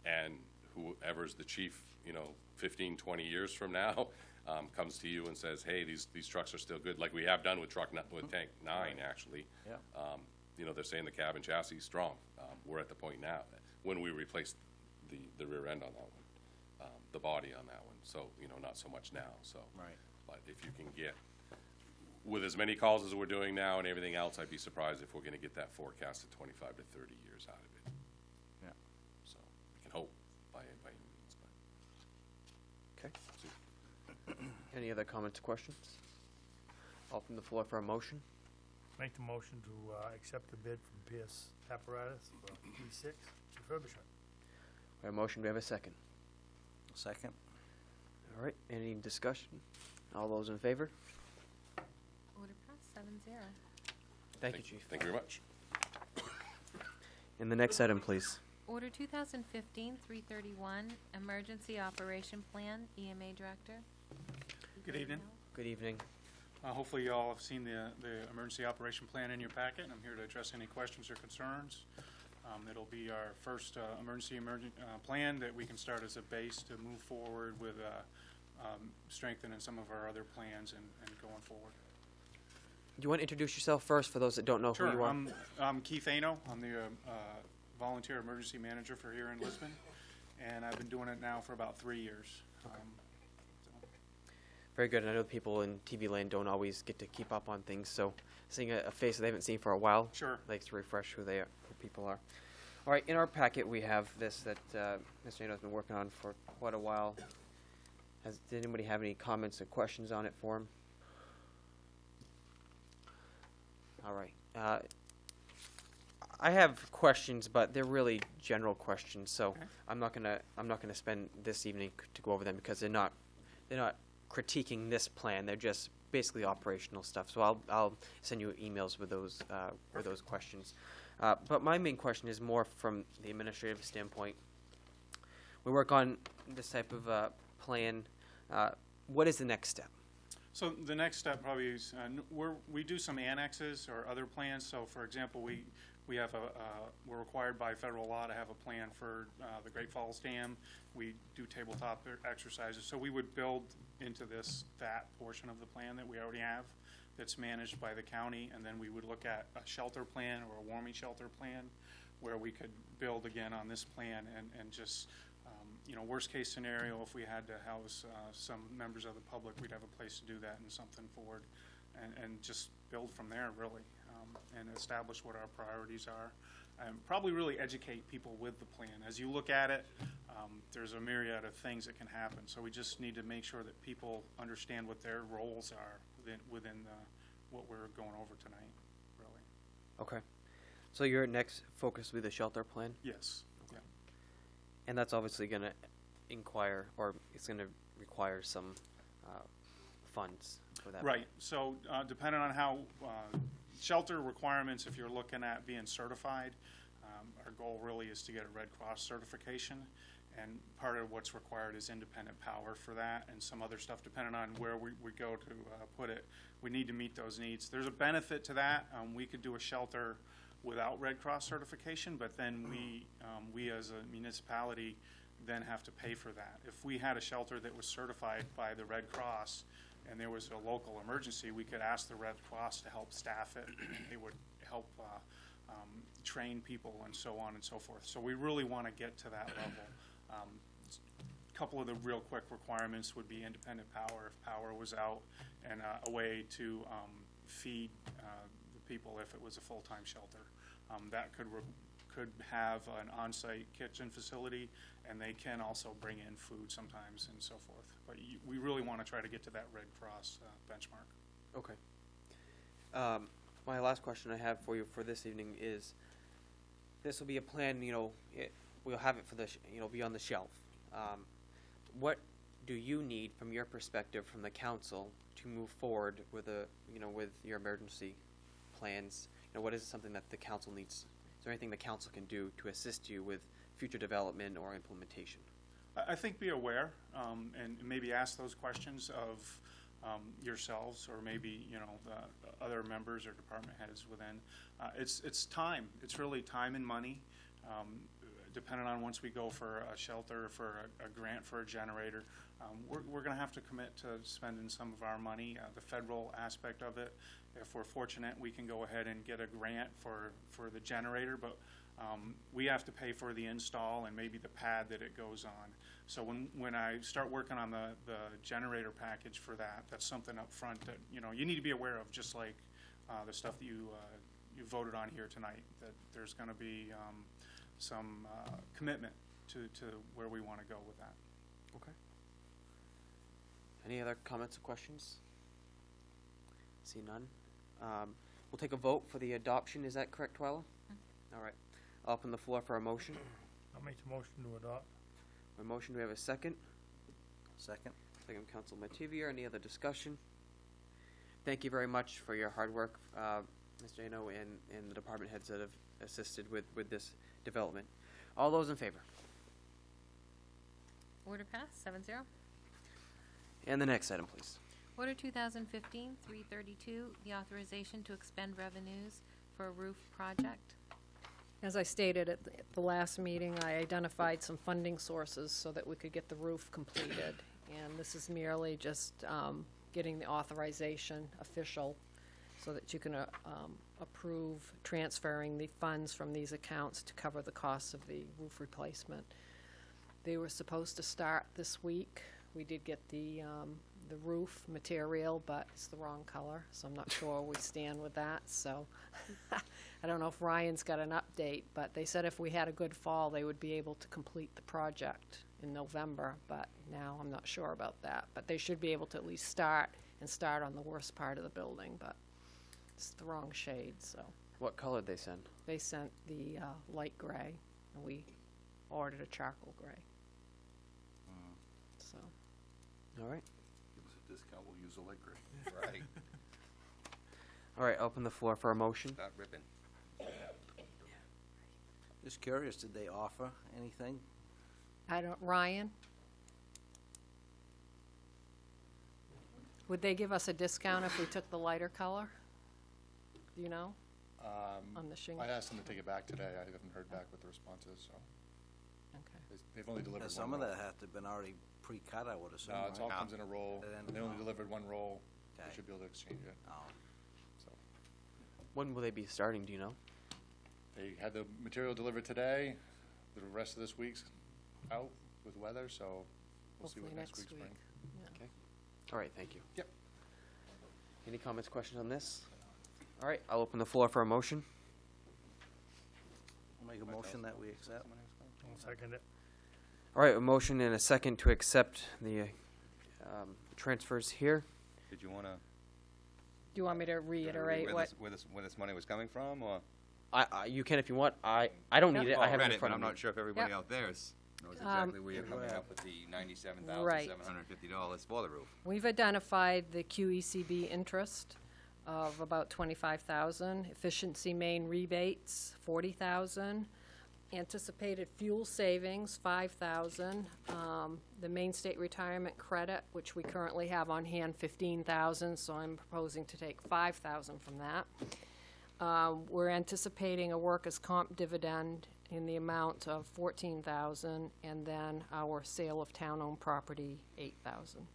and whoever's the chief, 15, 20 years from now, comes to you and says, hey, these trucks are still good, like we have done with Tank 9, actually. yeah. They're saying the cab and chassis is strong. We're at the point now, when we replaced the rear end on that one, the body on that one, so, not so much now, so. Right. But if you can get, with as many calls as we're doing now and everything else, I'd be surprised if we're gonna get that forecasted 25 to 30 years out of it. Yeah. So, we can hope by any means, but. Okay. Any other comments or questions? Open the floor for a motion. Make the motion to accept the bid from Pierce Apparatus for E6 refurbishment. We have a motion, do we have a second? Second? All right, any discussion? All those in favor? Order passed 7-0. Thank you, Chief. Thank you very much. And the next item, please. Order 2015-331, Emergency Operation Plan, EMA Director. Good evening. Good evening. Hopefully you all have seen the emergency operation plan in your packet, and I'm here to address any questions or concerns. It'll be our first emergency plan that we can start as a base to move forward with strengthening some of our other plans and going forward. Do you want to introduce yourself first for those that don't know who you are? Sure. I'm Keith Ano. I'm the volunteer emergency manager for here in Lisbon, and I've been doing it now for about 3 years. Very good. And I know people in TV land don't always get to keep up on things, so seeing a face that they haven't seen for a while, Sure. likes to refresh who people are. All right, in our packet we have this that Mr. Ano has been working on for quite a while. Did anybody have any comments or questions on it for him? All right. I have questions, but they're really general questions, so Okay. I'm not gonna spend this evening to go over them because they're not critiquing this plan. They're just basically operational stuff. So I'll send you emails with those questions. But my main question is more from the administrative standpoint. We work on this type of plan. What is the next step? So the next step probably is, we do some annexes or other plans. So for example, we have we're required by federal law to have a plan for the Great Falls Dam. We do tabletop exercises. So we would build into that portion of the plan that we already have that's managed by the county, and then we would look at a shelter plan or a warming shelter plan where we could build again on this plan and just worst case scenario, if we had to house some members of the public, we'd have a place to do that and something forward, and just build from there, really, and establish what our priorities are, and probably really educate people with the plan. As you look at it, there's a myriad of things that can happen, so we just need to make sure that people understand what their roles are within what we're going over tonight, really. Okay. So your next focus will be the shelter plan? Yes. Yeah. And that's obviously going to it's going to require some funds for that. Right. So depending on how shelter requirements, if you're looking at being certified, our goal really is to get a Red Cross certification. And part of what's required is independent power for that and some other stuff, depending on where we go to put it. We need to meet those needs. There's a benefit to that. We could do a shelter without Red Cross certification, but then we as a municipality then have to pay for that. If we had a shelter that was certified by the Red Cross and there was a local emergency, we could ask the Red Cross to help staff it. They would help train people and so on and so forth. So we really want to get to that level. A couple of the real quick requirements would be independent power if power was out, and a way to feed the people if it was a full-time shelter. That could could have an on-site kitchen facility, and they can also bring in food sometimes and so forth. But we really want to try to get to that Red Cross benchmark. Okay. My last question I have for you for this evening is, this will be a plan, you know, we'll have it for the, be on the shelf. What do you need from your perspective, from the council, to move forward with with your emergency plans? What is something that the council needs? Is there anything the council can do to assist you with future development or implementation? I think be aware, and maybe ask those questions of yourselves, or maybe, the other members or department heads within. It's time. It's really time and money. Depending on once we go for a shelter, for a grant for a generator, we're going to have to commit to spending some of our money, the federal aspect of it. If we're fortunate, we can go ahead and get a grant for the generator, but we have to pay for the install and maybe the pad that it goes on. So when I start working on the generator package for that, that's something up front that you need to be aware of, just like the stuff that you voted on here tonight, that there's going to be some commitment to where we want to go with that. Okay. Any other comments or questions? See none. We'll take a vote for the adoption. Is that correct, Twyla? All right. I'll open the floor for a motion. I'll make the motion to adopt. A motion, do we have a second? Second? Second, Council Mativier. Any other discussion? Thank you very much for your hard work, Ms. Jano, and the department heads that have assisted with this development. All those in favor? Order passed, 7-0. And the next item, please. Order 2015-332, the authorization to expend revenues for a roof project. As I stated at the last meeting, I identified some funding sources so that we could get the roof completed. And this is merely just getting the authorization official so that you can approve transferring the funds from these accounts to cover the costs of the roof replacement. They were supposed to start this week. We did get the roof material, but it's the wrong color, so I'm not sure where we stand with that. So I don't know if Ryan's got an update, but they said if we had a good fall, they would be able to complete the project in November, but now I'm not sure about that. But they should be able to at least start on the worst part of the building, but it's the wrong shade, so. What color did they send? They sent the light gray, and we ordered a charcoal gray. So. All right. Give us a discount, we'll use a light gray. Right. All right, open the floor for a motion. Start ripping. Just curious, did they offer anything? Ryan? Would they give us a discount if we took the lighter color? Do you know? On the shingle? I asked them to take it back today. I haven't heard back what the response is, so. Okay. They've only delivered one Some of roll. that had to have been already pre-cut, I would assume, No, it all right? comes in a roll. And then- They only delivered one roll. They Okay. should be able to exchange it, Oh. so. When will they be starting, do you know? They had the material delivered today. The rest of this week's out with weather, so we'll see Hopefully what next next week's bring. week. Okay. All right, thank you. Yep. Any comments, questions on this? All right, I'll open the floor for a motion. I'll make a motion that we accept. I'll second it. All right, a motion and a second to accept the transfers here. Did you want to Do you want me to reiterate what? where this money was coming from, or? You can if you want. I don't need it. I Well, have it read in front but of I'm me. not sure if everybody Yep. out there knows exactly where you're coming Right. up with the Right. $97,750 for the roof. We've identified the QECB interest of about 25,000, efficiency main rebates, 40,000, anticipated fuel savings, 5,000, the Maine State Retirement Credit, which we currently have on hand, 15,000, so I'm proposing to take 5,000 from that. We're anticipating a workers' comp dividend in the amount of 14,000, and then our sale of town-owned property, 8,000,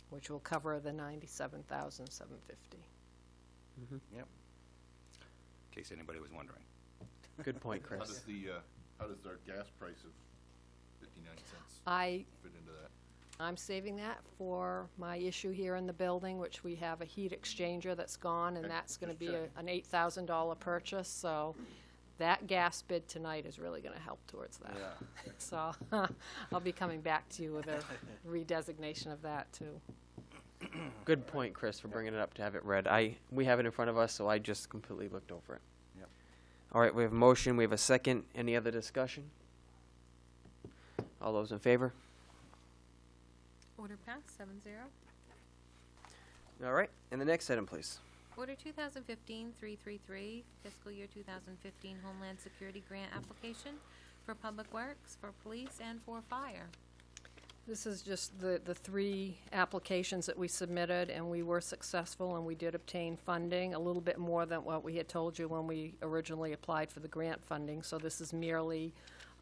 which will cover the 97,750. Yep. In case anybody was wondering. Good point, How Chris. does how does our gas price of 59 cents I fit into that? I'm saving that for my issue here in the building, which we have a heat exchanger that's gone, and that's gonna be an $8,000 purchase, so that gas bid tonight is really gonna help towards that. Yeah. So, I'll be coming back to you with a redesignation of that too. Good point, Chris, for bringing it up to have it read. We have it in front of us, so I just completely looked over it. Yep. All right, we have a motion, we have a second. Any other discussion? All those in favor? Order passed, 7-0. All right, and the next item, please. Order 2015-333, fiscal year 2015 Homeland Security Grant application for Public Works, for police, and for fire. This is just the three applications that we submitted, and we were successful, and we did obtain funding, a little bit more than what we had told you when we originally applied for the grant funding. So this is merely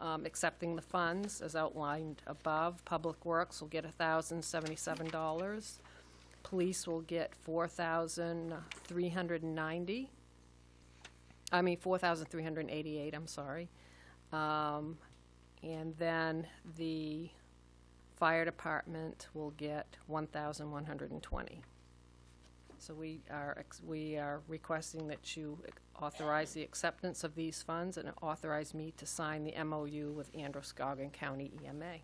accepting the funds as outlined above. Public Works will get $1,077. Police will get $4,388, I'm sorry. And then the fire department will get $1,120. So we are requesting that you authorize the acceptance of these funds and authorize me to sign the MOU with Androscoggin County EMA.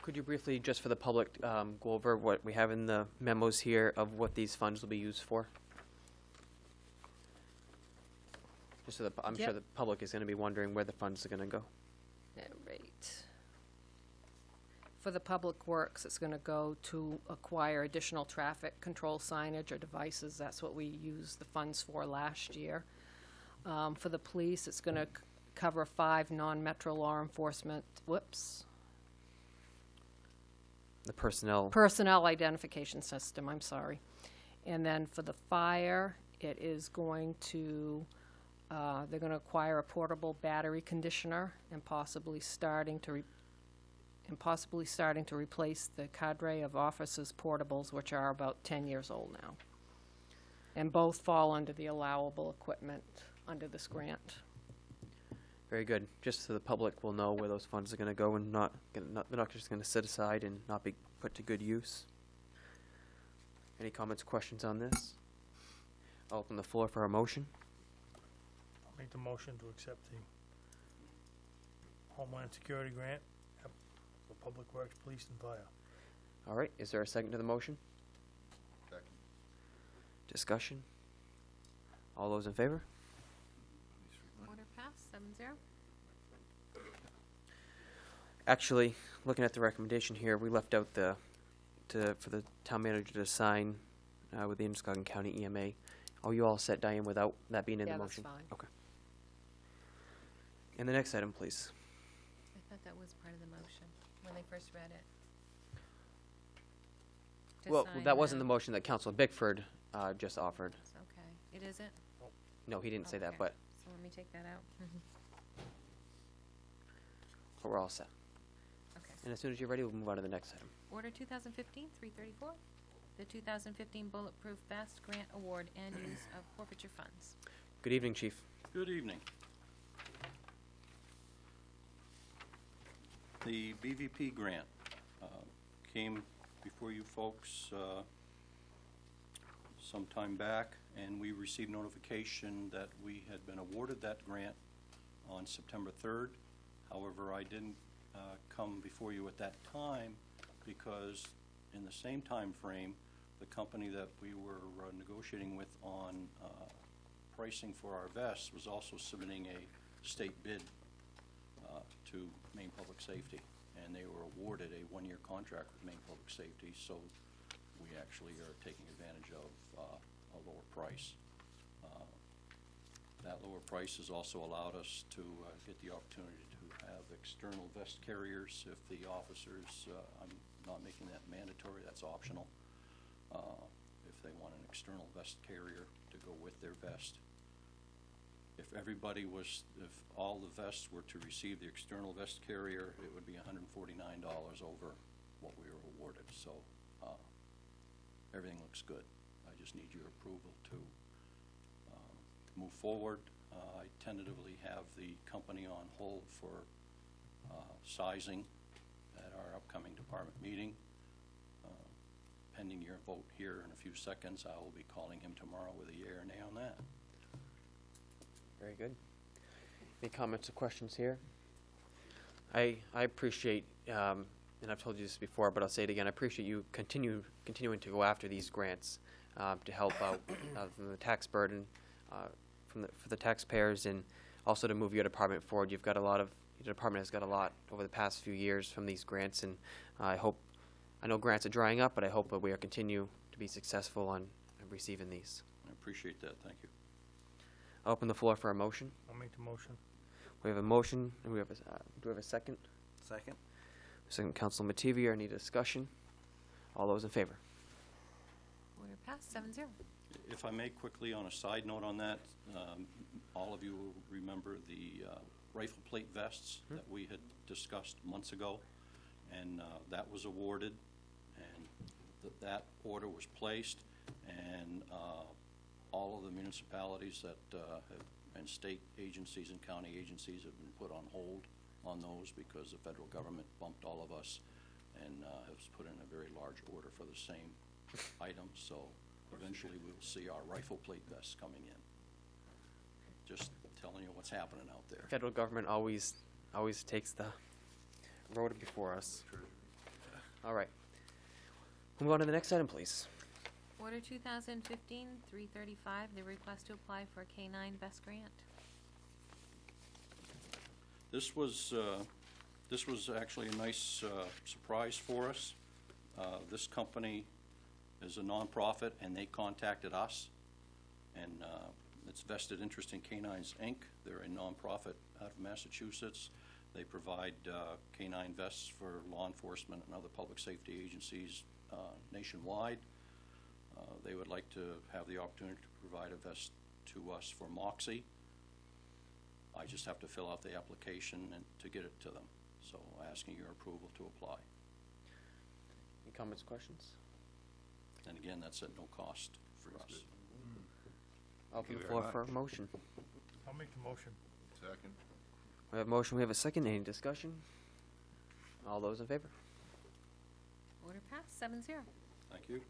Could you briefly, just for the public, go over what we have in the memos here of what these funds will be used for? Just so I'm sure Yep. the public is going to be wondering where the funds are going to go. All right. For the Public Works, it's gonna go to acquire additional traffic control signage or devices. That's what we used the funds for last year. For the police, it's gonna cover 5 non-metro law enforcement, The personnel. personnel identification system, I'm sorry. And then for the fire, it is going to, they're gonna acquire a portable battery conditioner and possibly starting to replace the cadre of officers' portables, which are about 10 years old now. And both fall under the allowable equipment under this grant. Very good. Just so the public will know where those funds are going to go and they're not just going to sit aside and not be put to good use. Any comments or questions on this? I'll open the floor for a motion. I'll make the motion to accept the Homeland Security Grant for Public Works, Police, and Fire. All right, is there a second to the motion? Second. Discussion? All those in favor? Order passed, 7-0. Actually, looking at the recommendation here, we left out for the town manager to sign with the Androscoggin County EMA. Are you all set, Diane, without that being in the Yeah, that's motion? fine. Okay. And the next item, please. I thought that was part of the motion when they first read it. To Well, sign that wasn't the motion that Councilor Bickford just offered. Okay, it isn't? No, he didn't say that, Okay. but So let me take that out. we're all set. Okay. And as soon as you're ready, we'll move on to the next item. Order 2015-334, the 2015 Bulletproof Vest Grant Award and use of forfeiture funds. Good evening, Chief. Good evening. The BVP grant came before you folks some time back, and we received notification that we had been awarded that grant on September 3rd. However, I didn't come before you at that time because in the same time frame, the company that we were negotiating with on pricing for our vests was also submitting a state bid to Maine Public Safety, and they were awarded a one-year contract with Maine Public Safety, so we actually are taking advantage of a lower price. That lower price has also allowed us to get the opportunity to have external vest carriers if the officers, I'm not making that mandatory, that's optional, if they want an external vest carrier to go with their vest. If all the vests were to receive the external vest carrier, it would be $149 over what we were awarded, so everything looks good. I just need your approval to move forward. I tentatively have the company on hold for sizing at our upcoming department meeting. Pending your vote here in a few seconds, I will be calling him tomorrow with a yea or nay on that. Very good. Any comments or questions here? I appreciate, and I've told you this before, but I'll say it again, I appreciate you continuing to go after these grants to help out from the tax burden for the taxpayers, and also to move your department forward. Your department has got a lot over the past few years from these grants, and I know grants are drying up, but I hope that we are continue to be successful on receiving these. I appreciate that, thank you. I'll open the floor for a motion. I'll make the motion. We have a motion, and do we have a second? Second? Second, Council Mativier. Any discussion? All those in favor? Order passed, 7-0. If I may quickly, on a side note on that, all of you will remember the rifle plate vests that we had discussed months ago, and that was awarded, and that order was placed, and all of the municipalities that and state agencies and county agencies have been put on hold on those because the federal government bumped all of us and has put in a very large order for the same items. So eventually we'll see our rifle plate vests coming in. Just telling you what's happening out there. Federal government always takes the road before us. All right. Move on to the next item, please. Order 2015-335, the request to apply for a K-9 vest grant. This was actually a nice surprise for us. This company is a nonprofit, and they contacted us, and it's Vested Interest in Canines, Inc. They're a nonprofit out of Massachusetts. They provide K-9 vests for law enforcement and other public safety agencies nationwide. They would like to have the opportunity to provide a vest to us for Moxie. I just have to fill out the application and to get it to them. So asking your approval to apply. Any comments or questions? And again, that's at no cost for us. I'll open the floor for a motion. I'll make the motion. Second. We have a motion, we have a second. Any discussion? All those in favor? Order passed, 7-0. Thank you.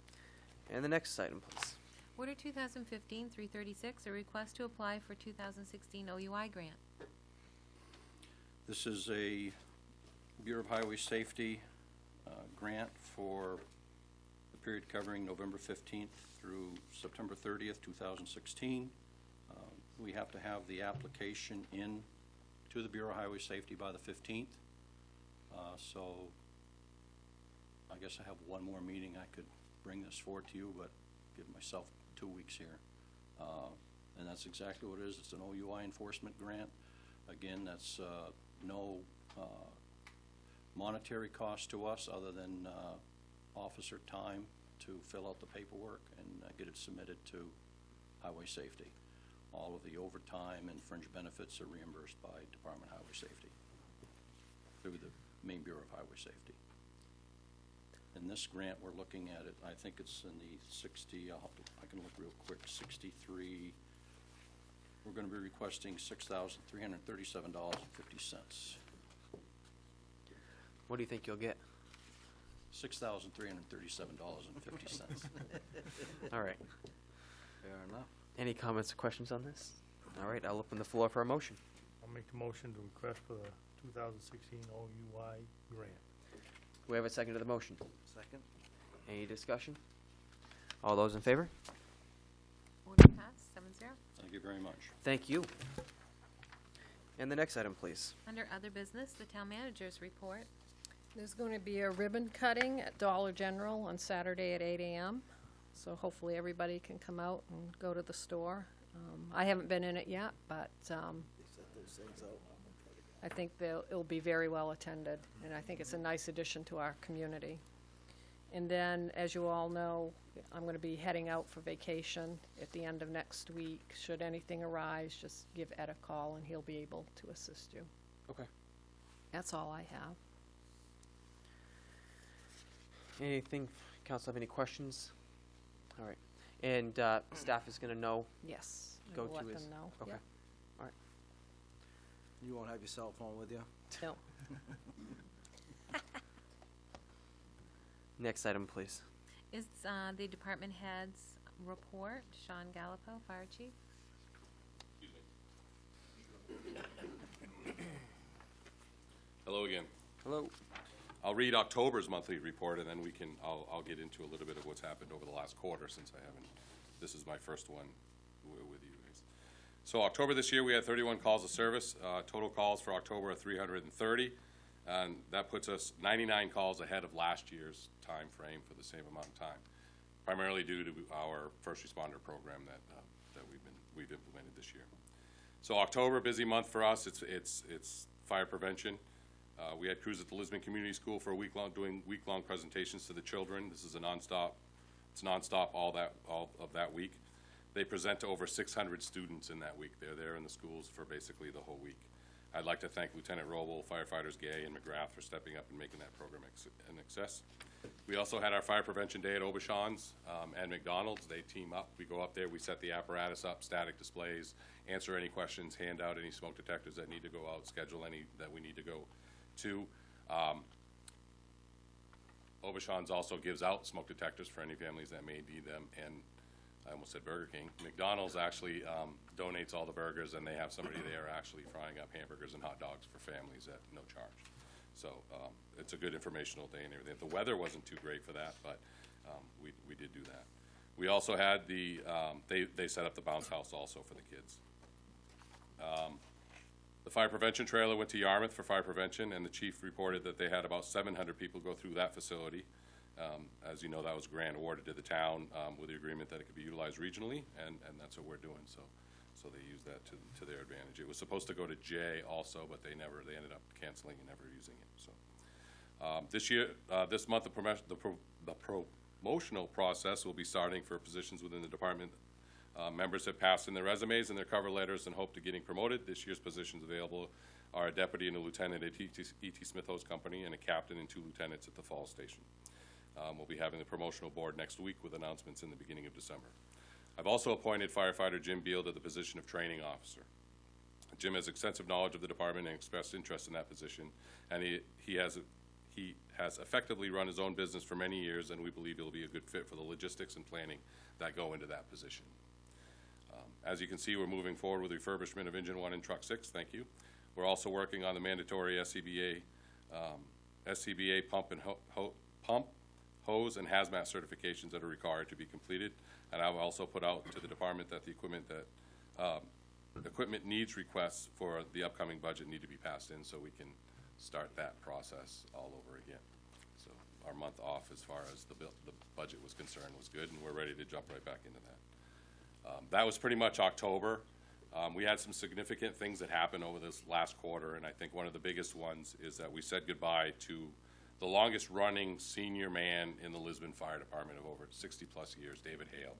And the next item, please. Order 2015-336, a request to apply for 2016 OUI grant. This is a Bureau of Highway Safety grant for the period covering November 15th through September 30th, 2016. We have to have the application in to the Bureau of Highway Safety by the 15th. So I guess I have one more meeting. I could bring this forward to you, but give myself 2 weeks here. And that's exactly what it is. It's an OUI enforcement grant. Again, that's no monetary cost to us other than officer time to fill out the paperwork and get it submitted to Highway Safety. All of the overtime and fringe benefits are reimbursed by Department of Highway Safety through the Maine Bureau of Highway Safety. In this grant, we're looking at it, I think it's in the 60, I can look real quick, 63, we're going to be requesting $6,337.50. What do you think you'll get? $6,337.50. All right. Fair enough. Any comments or questions on this? All right, I'll open the floor for a motion. I'll make the motion to request for the 2016 OUI grant. Do we have a second to the motion? Second? Any discussion? All those in favor? Order passed, 7-0. Thank you very much. Thank you. And the next item, please. Under other business, the town manager's report. There's going to be a ribbon cutting at Dollar General on Saturday at 8 a.m. So hopefully everybody can come out and go to the store. I haven't been in it yet, but I think it'll be very well attended, and I think it's a nice addition to our community. And then, as you all know, I'm going to be heading out for vacation at the end of next week. Should anything arise, just give Ed a call, and he'll be able to assist you. Okay. That's all I have. Anything, council have any questions? All right. And staff is going to know? Yes, I Go will to let his- them know. Okay. Yep. All right. You won't have your cell phone with you? No. Next item, please. Is the department head's report. Sean Gallipo, Fire Chief. Hello again. Hello. I'll read October's monthly report, and then I'll get into a little bit of what's happened over the last quarter, since this is my first one with you guys. So October this year, we had 31 calls of service. Total calls for October are 330, and that puts us 99 calls ahead of last year's time frame for the same amount of time, primarily due to our first responder program that we've implemented this year. So October, busy month for us. It's fire prevention. We had crews at the Lisbon Community School for a week-long, doing week-long presentations to the children. This is it's nonstop all of that week. They present to over 600 students in that week. They're there in the schools for basically the whole week. I'd like to thank Lieutenant Roble, firefighters Gay and McGrath for stepping up and making that program an success. We also had our fire prevention day at Obashan's and McDonald's. They team up. We go up there, we set the apparatus up, static displays, answer any questions, hand out any smoke detectors that need to go out, schedule any that we need to go to. Obashan's also gives out smoke detectors for any families that may need them, and I almost said Burger King. McDonald's actually donates all the burgers, and they have somebody there actually frying up hamburgers and hot dogs for families at no charge. So it's a good informational day and everything. The weather wasn't too great for that, but we did do that. We also had they set up the bounce house also for the kids. The fire prevention trailer went to Yarmouth for fire prevention, and the chief reported that they had about 700 people go through that facility. As you know, that was grant awarded to the town with the agreement that it could be utilized regionally, and that's what we're doing. So they used that to their advantage. It was supposed to go to Jay also, but they ended up canceling and never using it. So this year, this month, the promotional process will be starting for positions within the department. Members have passed in their resumes and their cover letters and hope to getting promoted. This year's positions available are a deputy and a lieutenant at E.T. Smith Hose Company and a captain and 2 lieutenants at the Falls Station. We'll be having the promotional board next week with announcements in the beginning of December. I've also appointed firefighter Jim Beal to the position of training officer. Jim has extensive knowledge of the department and expressed interest in that position, and he has effectively run his own business for many years, and we believe he'll be a good fit for the logistics and planning that go into that position. As you can see, we're moving forward with refurbishment of Engine 1 and Truck 6. Thank you. We're also working on the mandatory SCBA pump, hose, and hazmat certifications that are required to be completed. And I've also put out to the department that the equipment needs requests for the upcoming budget need to be passed in so we can start that process all over again. So our month off as far as the budget was concerned was good, and we're ready to jump right back into that. That was pretty much October. We had some significant things that happened over this last quarter, and I think one of the biggest ones is that we said goodbye to the longest running senior man in the Lisbon Fire Department of over 60-plus years, David Hale.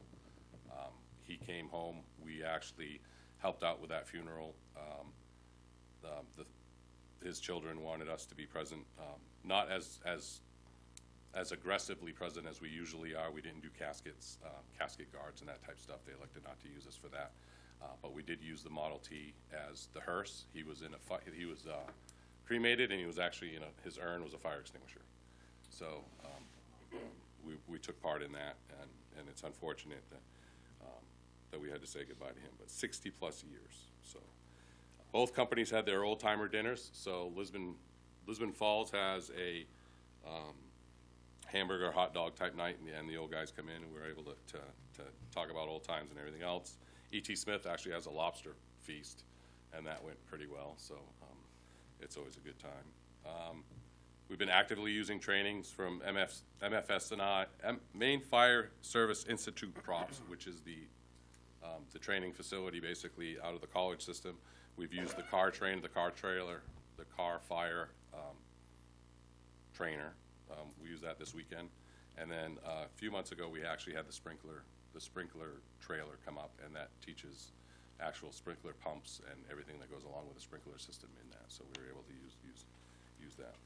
He came home. We actually helped out with that funeral. His children wanted us to be present, not as aggressively present as we usually are. We didn't do caskets, casket guards and that type of stuff. They elected not to use us for that. But we did use the Model T as the hearse. He was cremated, and he was actually his urn was a fire extinguisher. So we took part in that, and it's unfortunate that we had to say goodbye to him. But 60-plus years. So both companies had their old-timer dinners. So Lisbon Falls has a hamburger, hot dog type night, and the old guys come in, and we're able to talk about old times and everything else. E.T. Smith actually has a lobster feast, and that went pretty well, so it's always a good time. We've been actively using trainings from MFS&I, Maine Fire Service Institute Props, which is the training facility basically out of the college system. We've used the car trainer, the car trailer, the car fire trainer. We used that this weekend. And then a few months ago, we actually had the sprinkler trailer come up, and that teaches actual sprinkler pumps and everything that goes along with the sprinkler system in that. So we were able to use that.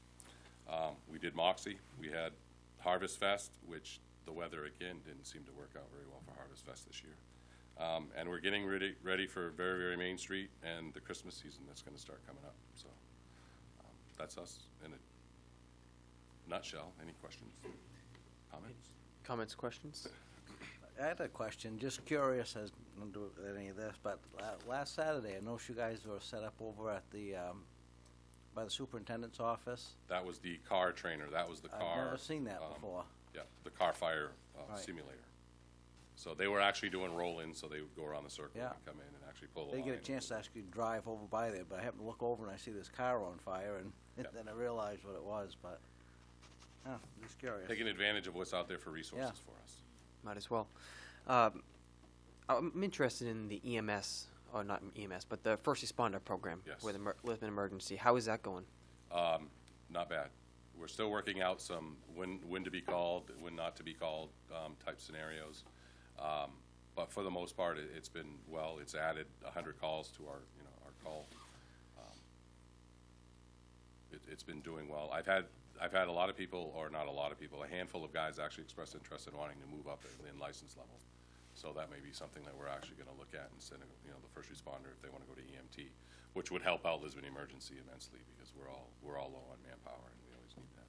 We did Moxie. We had Harvest Fest, which the weather, again, didn't seem to work out very well for Harvest Fest this year. And we're getting ready for very, very Main Street and the Christmas season that's gonna start coming up, so. That's us in a nutshell. Any questions? Comments? Comments, questions? I had a question, just curious as to any of this, but last Saturday, I noticed you guys were set up over at the, by the superintendent's office. That was the car trainer, that was the car. I've never seen that before. Yeah, the car fire Right. simulator. So they were actually doing roll-ins, so they would go around the circle Yeah. and come in and actually pull a They line. get a chance to actually drive over by there, but I happened to look over and I see this car on fire, and Yep. then I realized what it was, but, just curious. Taking advantage of what's out there for resources Yeah. for us. Might as well. I'm interested in the EMS, or not EMS, but the first responder program. Yes. With Lisbon Emergency. How is that going? Not bad. We're still working out some when to be called, when not to be called, type scenarios. But for the most part, it's been well. It's added 100 calls to our call. It's been doing well. I've had a lot of people, or not a lot of people, a handful of guys actually express interest in wanting to move up in license level. So that may be something that we're actually going to look at instead of the first responder if they want to go to EMT, which would help out Lisbon Emergency immensely because we're all low on manpower and we always need that.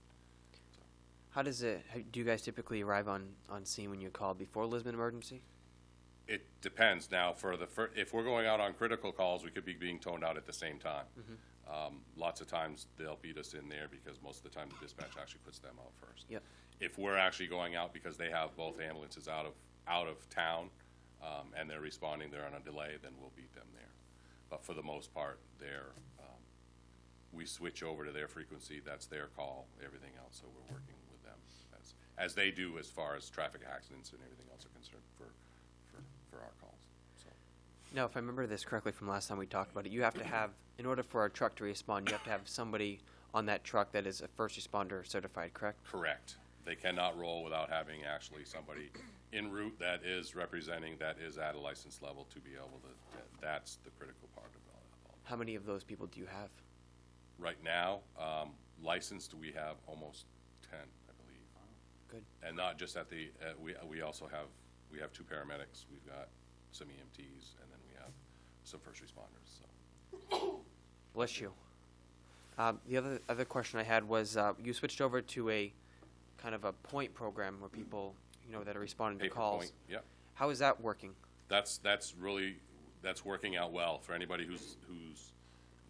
So. How does it, do you guys typically arrive on scene when you call before Lisbon Emergency? It depends. Now, if we're going out on critical calls, we could be being toned out at the same time. Lots of times they'll beat us in there because most of the time the dispatch actually puts them out first. Yep. If we're actually going out because they have both ambulances out of town and they're responding, they're on a delay, then we'll beat them there. But for the most part, we switch over to their frequency. That's their call. Everything else, so we're working with them as they do as far as traffic accidents and everything else are concerned for our calls. So. Now, if I remember this correctly from last time we talked about it, you have to have, in order for a truck to respond, you have to have somebody on that truck that is a first responder certified, correct? Correct. They cannot roll without having actually somebody en route that is representing, that is at a license level to be able to, that's the critical part of all. How many of those people do you have? Right now, licensed, we have almost 10, I believe. Good. And not just at the, we also have, we have 2 paramedics, we've got some EMTs, and then we have some first responders, so. Bless you. The other question I had was, you switched over to a kind of a point program where people, that are responding to Paper calls. point, yep. How is that working? That's working out well for anybody who's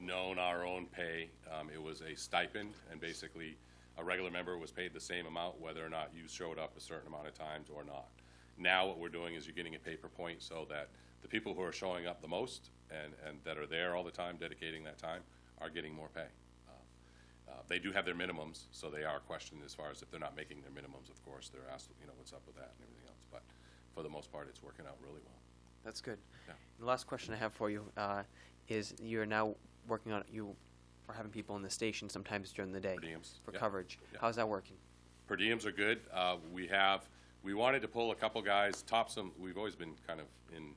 known our own pay. It was a stipend, and basically a regular member was paid the same amount whether or not you showed up a certain amount of times or not. Now what we're doing is you're getting a paper point so that the people who are showing up the most and that are there all the time, dedicating that time, are getting more pay. They do have their minimums, so they are questioned as far as if they're not making their minimums, of course, they're asked, what's up with that and everything else. But for the most part, it's working out really well. That's good. Yeah. And the last question I have for you is you're now working on, you are having people in the station sometimes during the day Per diems, for yeah. coverage. Yeah. How's that working? Per diems are good. We wanted to pull a couple guys, Topsom, we've always been kind of in,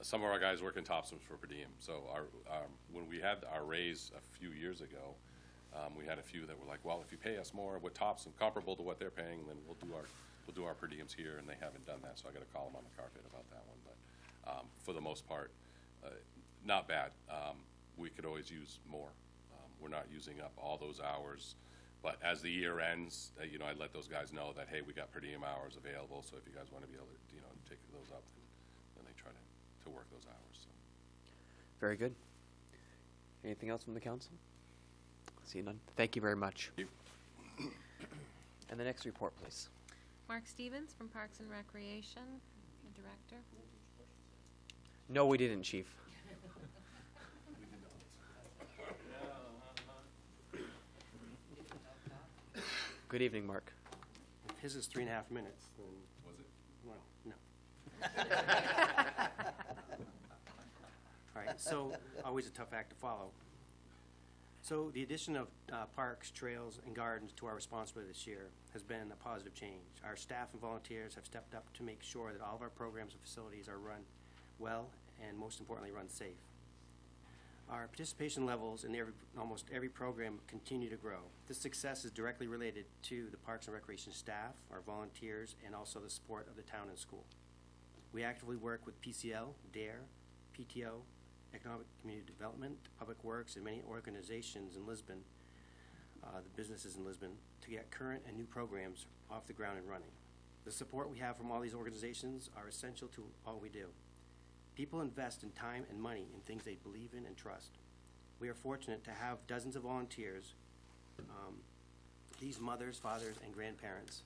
some of our guys work in Topsom for per diem. So when we had our raise a few years ago, we had a few that were like, well, if you pay us more, what Topsom, comparable to what they're paying, then we'll do our per diems here, and they haven't done that, so I got to call them on the carpet about that one. But for the most part, not bad. We could always use more. We're not using up all those hours. But as the year ends, I let those guys know that, hey, we got per diem hours available, so if you guys want to be able to, take those up, then they try to work those hours. So. Very good. Anything else from the council? See none. Thank you very much. Thank you. And the next report, please. Mark Stevens from Parks and Recreation, the director. No, we didn't, Chief. Good evening, Mark. If his is 3.5 minutes, then. Was it? Well, no. All right, so always a tough act to follow. So the addition of parks, trails, and gardens to our responsibility this year has been a positive change. Our staff and volunteers have stepped up to make sure that all of our programs and facilities are run well and, most importantly, run safe. Our participation levels in almost every program continue to grow. This success is directly related to the Parks and Recreation staff, our volunteers, and also the support of the town and school. We actively work with PCL, DARE, PTO, Economic Community Development, Public Works, and many organizations in Lisbon, the businesses in Lisbon, to get current and new programs off the ground and running. The support we have from all these organizations are essential to all we do. People invest in time and money in things they believe in and trust. We are fortunate to have dozens of volunteers. These mothers, fathers, and grandparents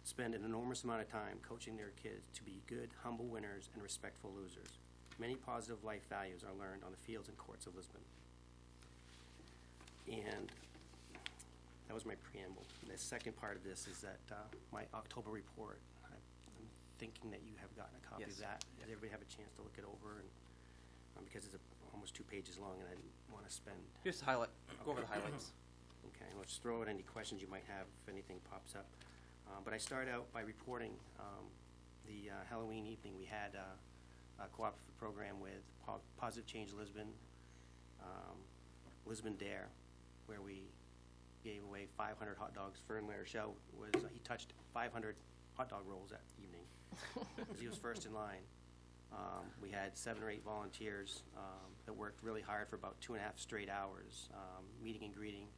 spend an enormous amount of time coaching their kids to be good, humble winners and respectful losers. Many positive life values are learned on the fields and courts of Lisbon. And that was my preamble. The second part of this is that my October report, I'm thinking that you have gotten a copy of Yes. that. Did everybody have a chance to look it over? And because it's almost 2 pages long, and I didn't want to spend. Just highlight, go over the highlights. Okay, let's throw out any questions you might have if anything pops up. But I start out by reporting the Halloween evening. We had a cooperative program with Positive Change Lisbon, Lisbon Dare, where we gave away 500 hot dogs. Fern Larochelle he touched 500 hot dog rolls that evening because he was first in line. We had 7 or 8 volunteers that worked really hard for about 2.5 straight hours, meeting and greeting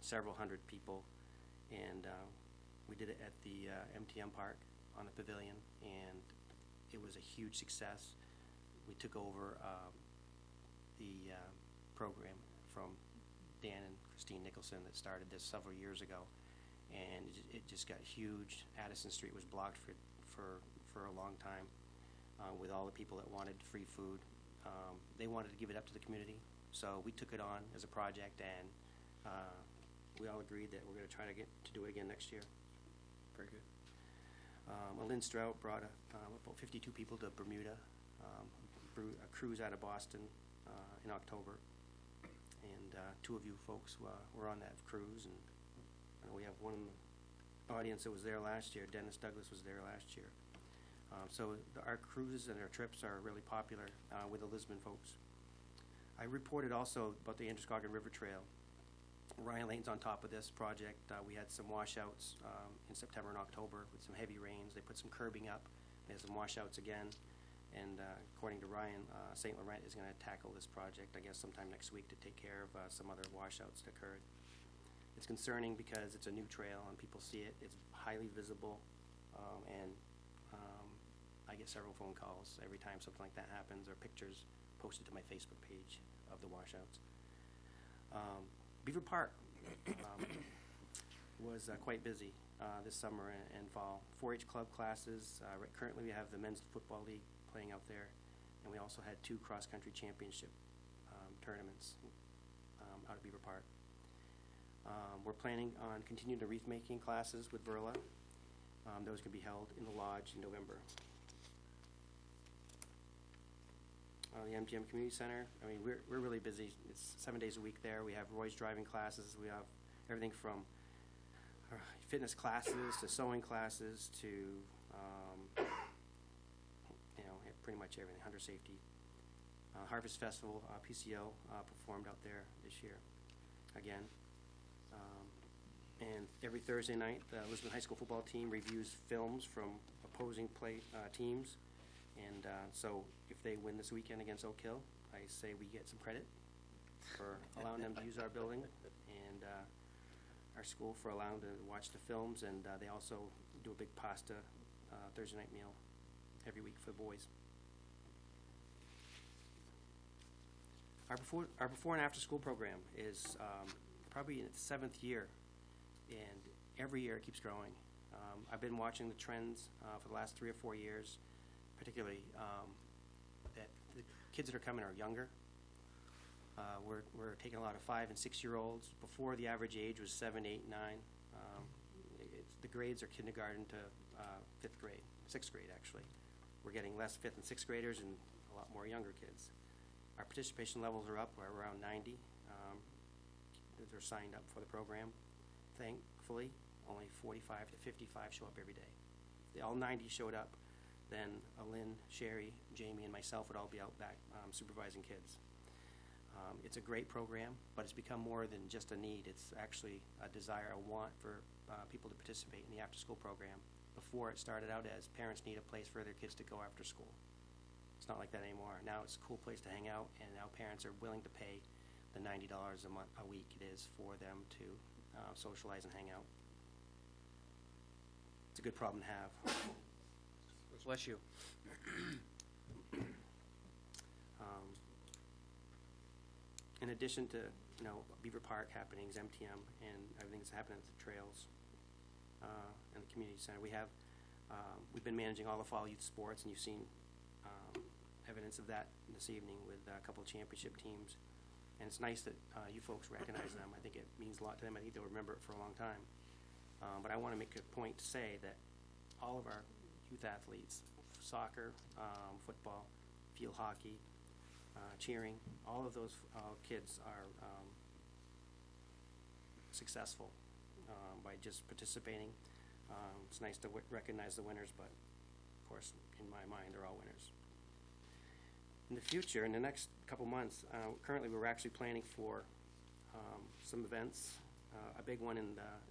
several hundred people, and we did it at the MTM Park on the pavilion, and it was a huge success. We took over the program from Dan and Christine Nicholson that started this several years ago, and it just got huge. Addison Street was blocked for a long time with all the people that wanted free food. They wanted to give it up to the community, so we took it on as a project, and we all agreed that we're going to try to get to do it again next year. Very good. Lynn Strout brought about 52 people to Bermuda, a cruise out of Boston in October, and 2 of you folks were on that cruise, and I know we have one in the audience that was there last year. Dennis Douglas was there last year. So our cruises and our trips are really popular with the Lisbon folks. I reported also about the Androscoggin River Trail. Ryan Lane's on top of this project. We had some washouts in September and October with some heavy rains. They put some curbing up. They had some washouts again. And according to Ryan, St. Laurent is going to tackle this project, I guess, sometime next week to take care of some other washouts that occurred. It's concerning because it's a new trail and people see it. It's highly visible, and I get several phone calls every time something like that happens, or pictures posted to my Facebook page of the washouts. Beaver Park was quite busy this summer and fall. 4-H club classes. Currently we have the Men's Football League playing out there, and we also had 2 cross-country championship tournaments out of Beaver Park. We're planning on continuing the wreath-making classes with Verla. Those can be held in the lodge in November. The MGM Community Center, I mean, we're really busy. It's 7 days a week there. We have Roy's driving classes. We have everything from fitness classes to sewing classes to, pretty much everything, hunter safety. Harvest Festival, PCO performed out there this year again. And every Thursday night, the Lisbon High School football team reviews films from opposing teams. And so if they win this weekend against Oak Hill, I say we get some credit for allowing them to use our building and our school for allowing them to watch the films. And they also do a big pasta Thursday night meal every week for the boys. Our before and after school program is probably in its 7th year, and every year it keeps growing. I've been watching the trends for the last 3 or 4 years, particularly that the kids that are coming are younger. We're taking a lot of 5- and 6-year-olds. Before, the average age was 7, 8, 9. The grades are kindergarten to 5th grade, 6th grade actually. We're getting less 5th and 6th graders and a lot more younger kids. Our participation levels are up. We're around 90. They're signed up for the program. Thankfully, only 45 to 55 show up every day. If all 90 showed up, then Lynn, Sherry, Jamie, and myself would all be out back supervising kids. It's a great program, but it's become more than just a need. It's actually a desire, a want for people to participate in the after-school program. Before, it started out as parents need a place for their kids to go after school. It's not like that anymore. Now it's a cool place to hang out, and now parents are willing to pay the $90 a week it is for them to socialize and hang out. It's a good problem to have. Bless you. In addition to, Beaver Park happenings, MTM, and everything that's happening at the trails and the community center, we've been managing all the fall youth sports, and you've seen evidence of that this evening with a couple of championship teams. And it's nice that you folks recognize them. I think it means a lot to them. I think they'll remember it for a long time. But I want to make a point to say that all of our youth athletes, soccer, football, field hockey, cheering, all of those kids are successful by just participating. It's nice to recognize the winners, but of course, in my mind, they're all winners. In the future, in the next couple months, currently we're actually planning for some events. A big one in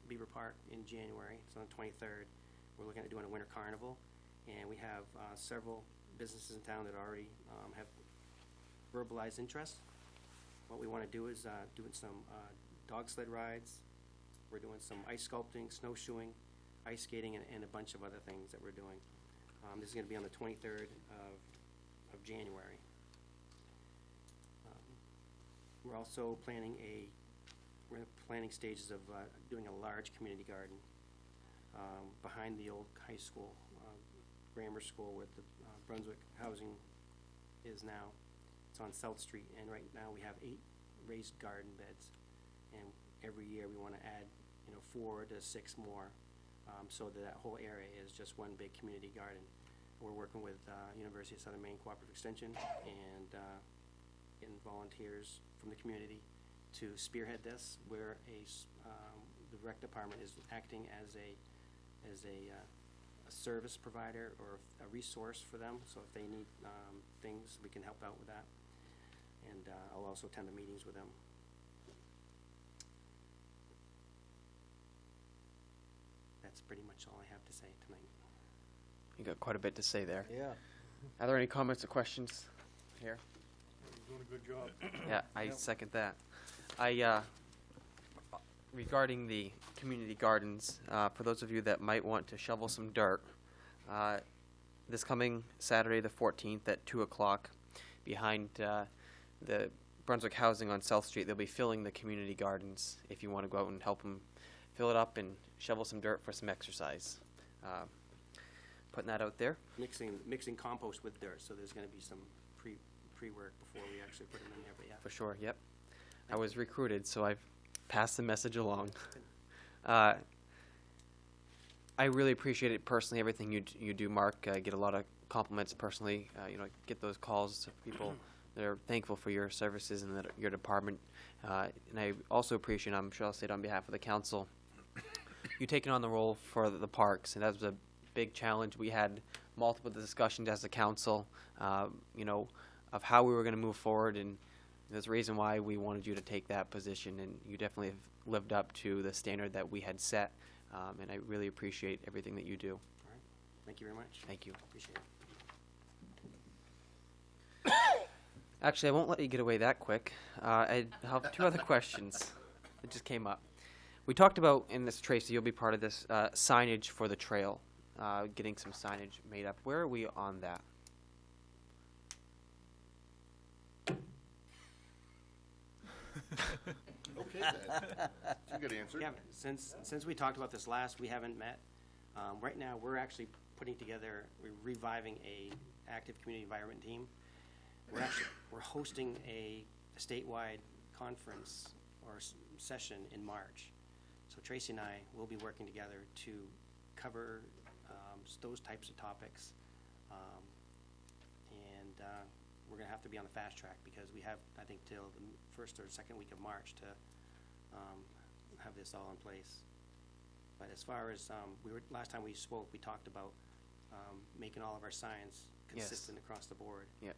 Beaver Park in January. It's on the 23rd. We're looking at doing a winter carnival, and we have several businesses in town that already have verbalized interest. What we want to do is doing some dog sled rides. We're doing some ice sculpting, snowshoeing, ice skating, and a bunch of other things that we're doing. This is going to be on the 23rd of January. We're also planning we're in the planning stages of doing a large community garden behind the old high school, grammar school where the Brunswick housing is now. It's on South Street, and right now we have 8 raised garden beds, and every year we want to add 4 to 6 more, so that whole area is just one big community garden. We're working with University of Southern Maine Cooperative Extension and volunteers from the community to spearhead this, where the rec department is acting as a service provider or a resource for them. So if they need things, we can help out with that. And I'll also attend the meetings with them. That's pretty much all I have to say tonight. You got quite a bit to say there. Yeah. Are there any comments or questions here? You're doing a good job. Yeah, I second that. Regarding the community gardens, for those of you that might want to shovel some dirt, this coming Saturday the 14th at 2 o'clock behind the Brunswick Housing on South Street, they'll be filling the community gardens if you want to go out and help them fill it up and shovel some dirt for some exercise. Putting that out there. Mixing compost with dirt, so there's going to be some pre-work before we actually put them in there, but yeah. For sure, yep. I was recruited, so I've passed the message along. I really appreciate it personally, everything you do, Mark. I get a lot of compliments personally. Get those calls of people that are thankful for your services and your department. And I also appreciate, I'm sure I'll say it on behalf of the council, you taking on the role for the parks, and that was a big challenge. We had multiple discussions as a council, of how we were going to move forward, and there's a reason why we wanted you to take that position, and you definitely have lived up to the standard that we had set, and I really appreciate everything that you do. All right. Thank you very much. Thank you. Appreciate it. Actually, I won't let you get away that quick. I have 2 other questions that just came up. We talked about, in this, Tracy, you'll be part of this, signage for the trail, getting some signage made up. Where are we on that? Okay, then. That's a good answer. Yeah, since we talked about this last, we haven't met. Right now, we're reviving a active community environment team. We're hosting a statewide conference or session in March. So Tracy and I will be working together to cover those types of topics. We're going to have to be on the fast track because we have, I think, till the first or second week of March to have this all in place. But as far as last time we spoke, we talked about making all of our signs consistent across the board. Yeah.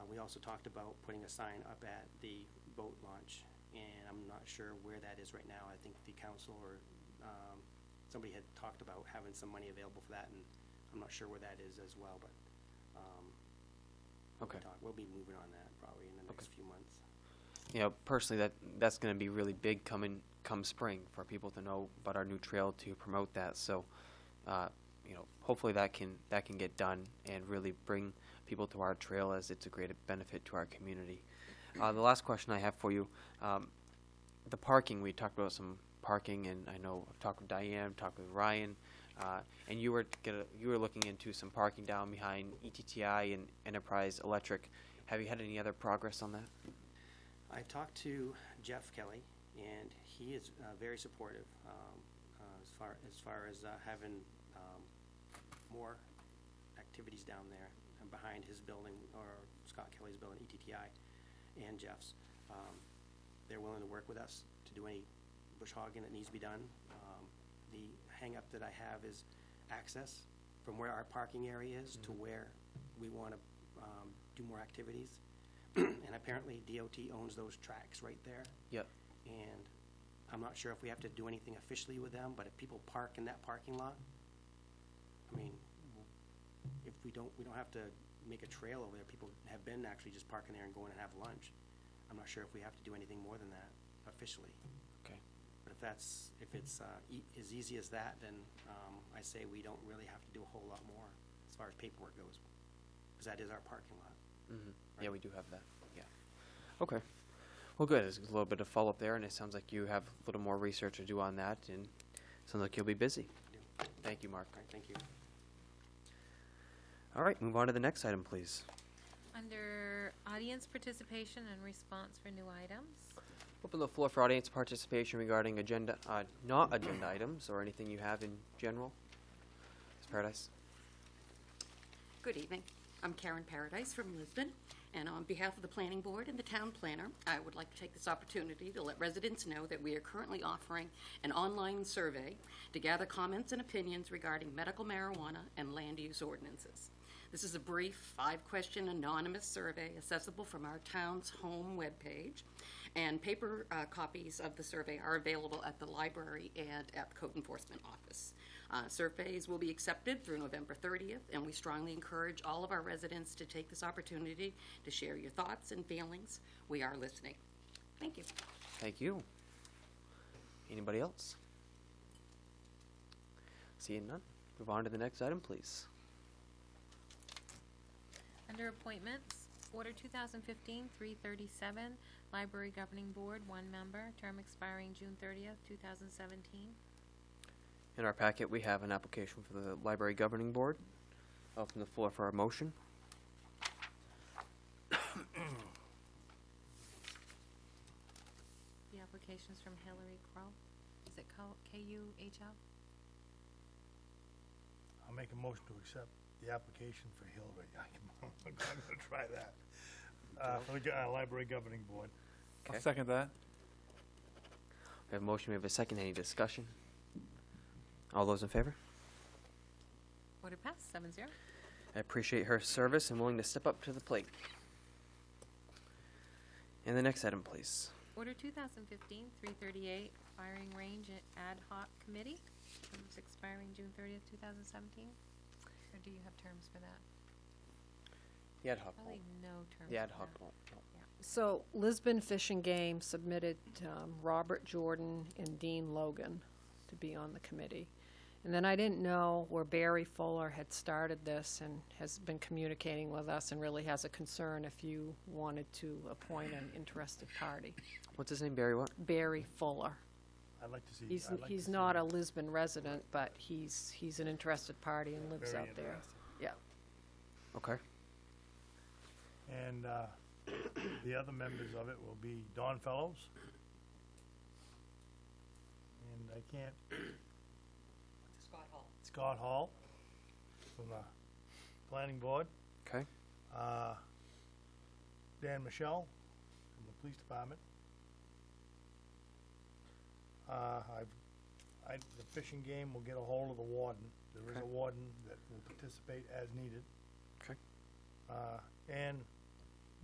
We also talked about putting a sign up at the boat launch, and I'm not sure where that is right now. I think the council or somebody had talked about having some money available for that, and I'm not sure where that is as well, but, Okay. we'll be moving on that probably in the next few months. You know, personally, that's going to be really big come spring for people to know about our new trail to promote that. So, you know, hopefully that can get done and really bring people to our trail, as it's a great benefit to our community. The last question I have for you, the parking. We talked about some parking, and I know I've talked with Diane, talked with Ryan, and you were looking into some parking down behind ETTI and Enterprise Electric. Have you had any other progress on that? I talked to Jeff Kelly, and he is very supportive as far as having more activities down there and behind his building, or Scott Kelly's building, ETTI, and Jeff's. They're willing to work with us to do any bush hogging that needs to be done. The hang-up that I have is access from where our parking area is to where we want to do more activities. And apparently DOT owns those tracks right there. Yep. And I'm not sure if we have to do anything officially with them, but if people park in that parking lot, I mean, if we don't have to make a trail over there. People have been actually just parking there and going and have lunch. I'm not sure if we have to do anything more than that officially. Okay. But if it's as easy as that, then I say we don't really have to do a whole lot more as far as paperwork goes, because that is our parking lot. Mm-hmm. Yeah, we do have that. Yeah. Okay. Well, good. There's a little bit of follow-up there, and it sounds like you have a little more research to do on that, and it sounds like you'll be busy. Thank you, Mark. All right, thank you. All right, move on to the next item, please. Under audience participation and response for new items. Open the floor for audience participation regarding agenda, not agenda items, or anything you have in general. Ms. Paradise. Good evening. I'm Karen Paradise from Lisbon, and on behalf of the Planning Board and the Town Planner, I would like to take this opportunity to let residents know that we are currently offering an online survey to gather comments and opinions regarding medical marijuana and land use ordinances. This is a brief 5-question anonymous survey accessible from our town's home webpage, and paper copies of the survey are available at the library and at the Code Enforcement Office. Surveys will be accepted through November 30th, and we strongly encourage all of our residents to take this opportunity to share your thoughts and feelings. We are listening. Thank you. Thank you. Anybody else? Seeing none, move on to the next item, please. Under appointments, Order 2015-337, Library Governing Board, 1 member, term expiring June 30th, 2017. In our packet, we have an application for the Library Governing Board. I'll open the floor for a motion. The application's from Hillary Kroll. Is it K-U-H-L? I'll make a motion to accept the application for Hillary. I'm gonna try that. For the Library Governing Board. Okay. I'll second that. We have a motion, we have a second. Any discussion? All those in favor? Order passed, 7-0. I appreciate her service and willing to step up to the plate. And the next item, please. Order 2015-338, Firing Range Ad Hoc Committee, terms expiring June 30th, 2017. Or do you have terms for that? The ad hoc. Probably no terms. The ad for hoc. that. So Lisbon Fish and Game submitted Robert Jordan and Dean Logan to be on the committee. And then I didn't know where Barry Fuller had started this and has been communicating with us and really has a concern if you wanted to appoint an interested party. What's his name, Barry what? Barry Fuller. I'd like to see. He's not a Lisbon resident, but he's an interested party and lives Very out there. interested. Yeah. Okay. And the other members of it will be Don Fellows. And I can't, Scott Hall. Scott Hall from the Planning Board. Okay. Dan Michelle from the Police Department. The Fish and Game will get a hold of the warden. There is Okay. a warden that will participate as needed. Okay. And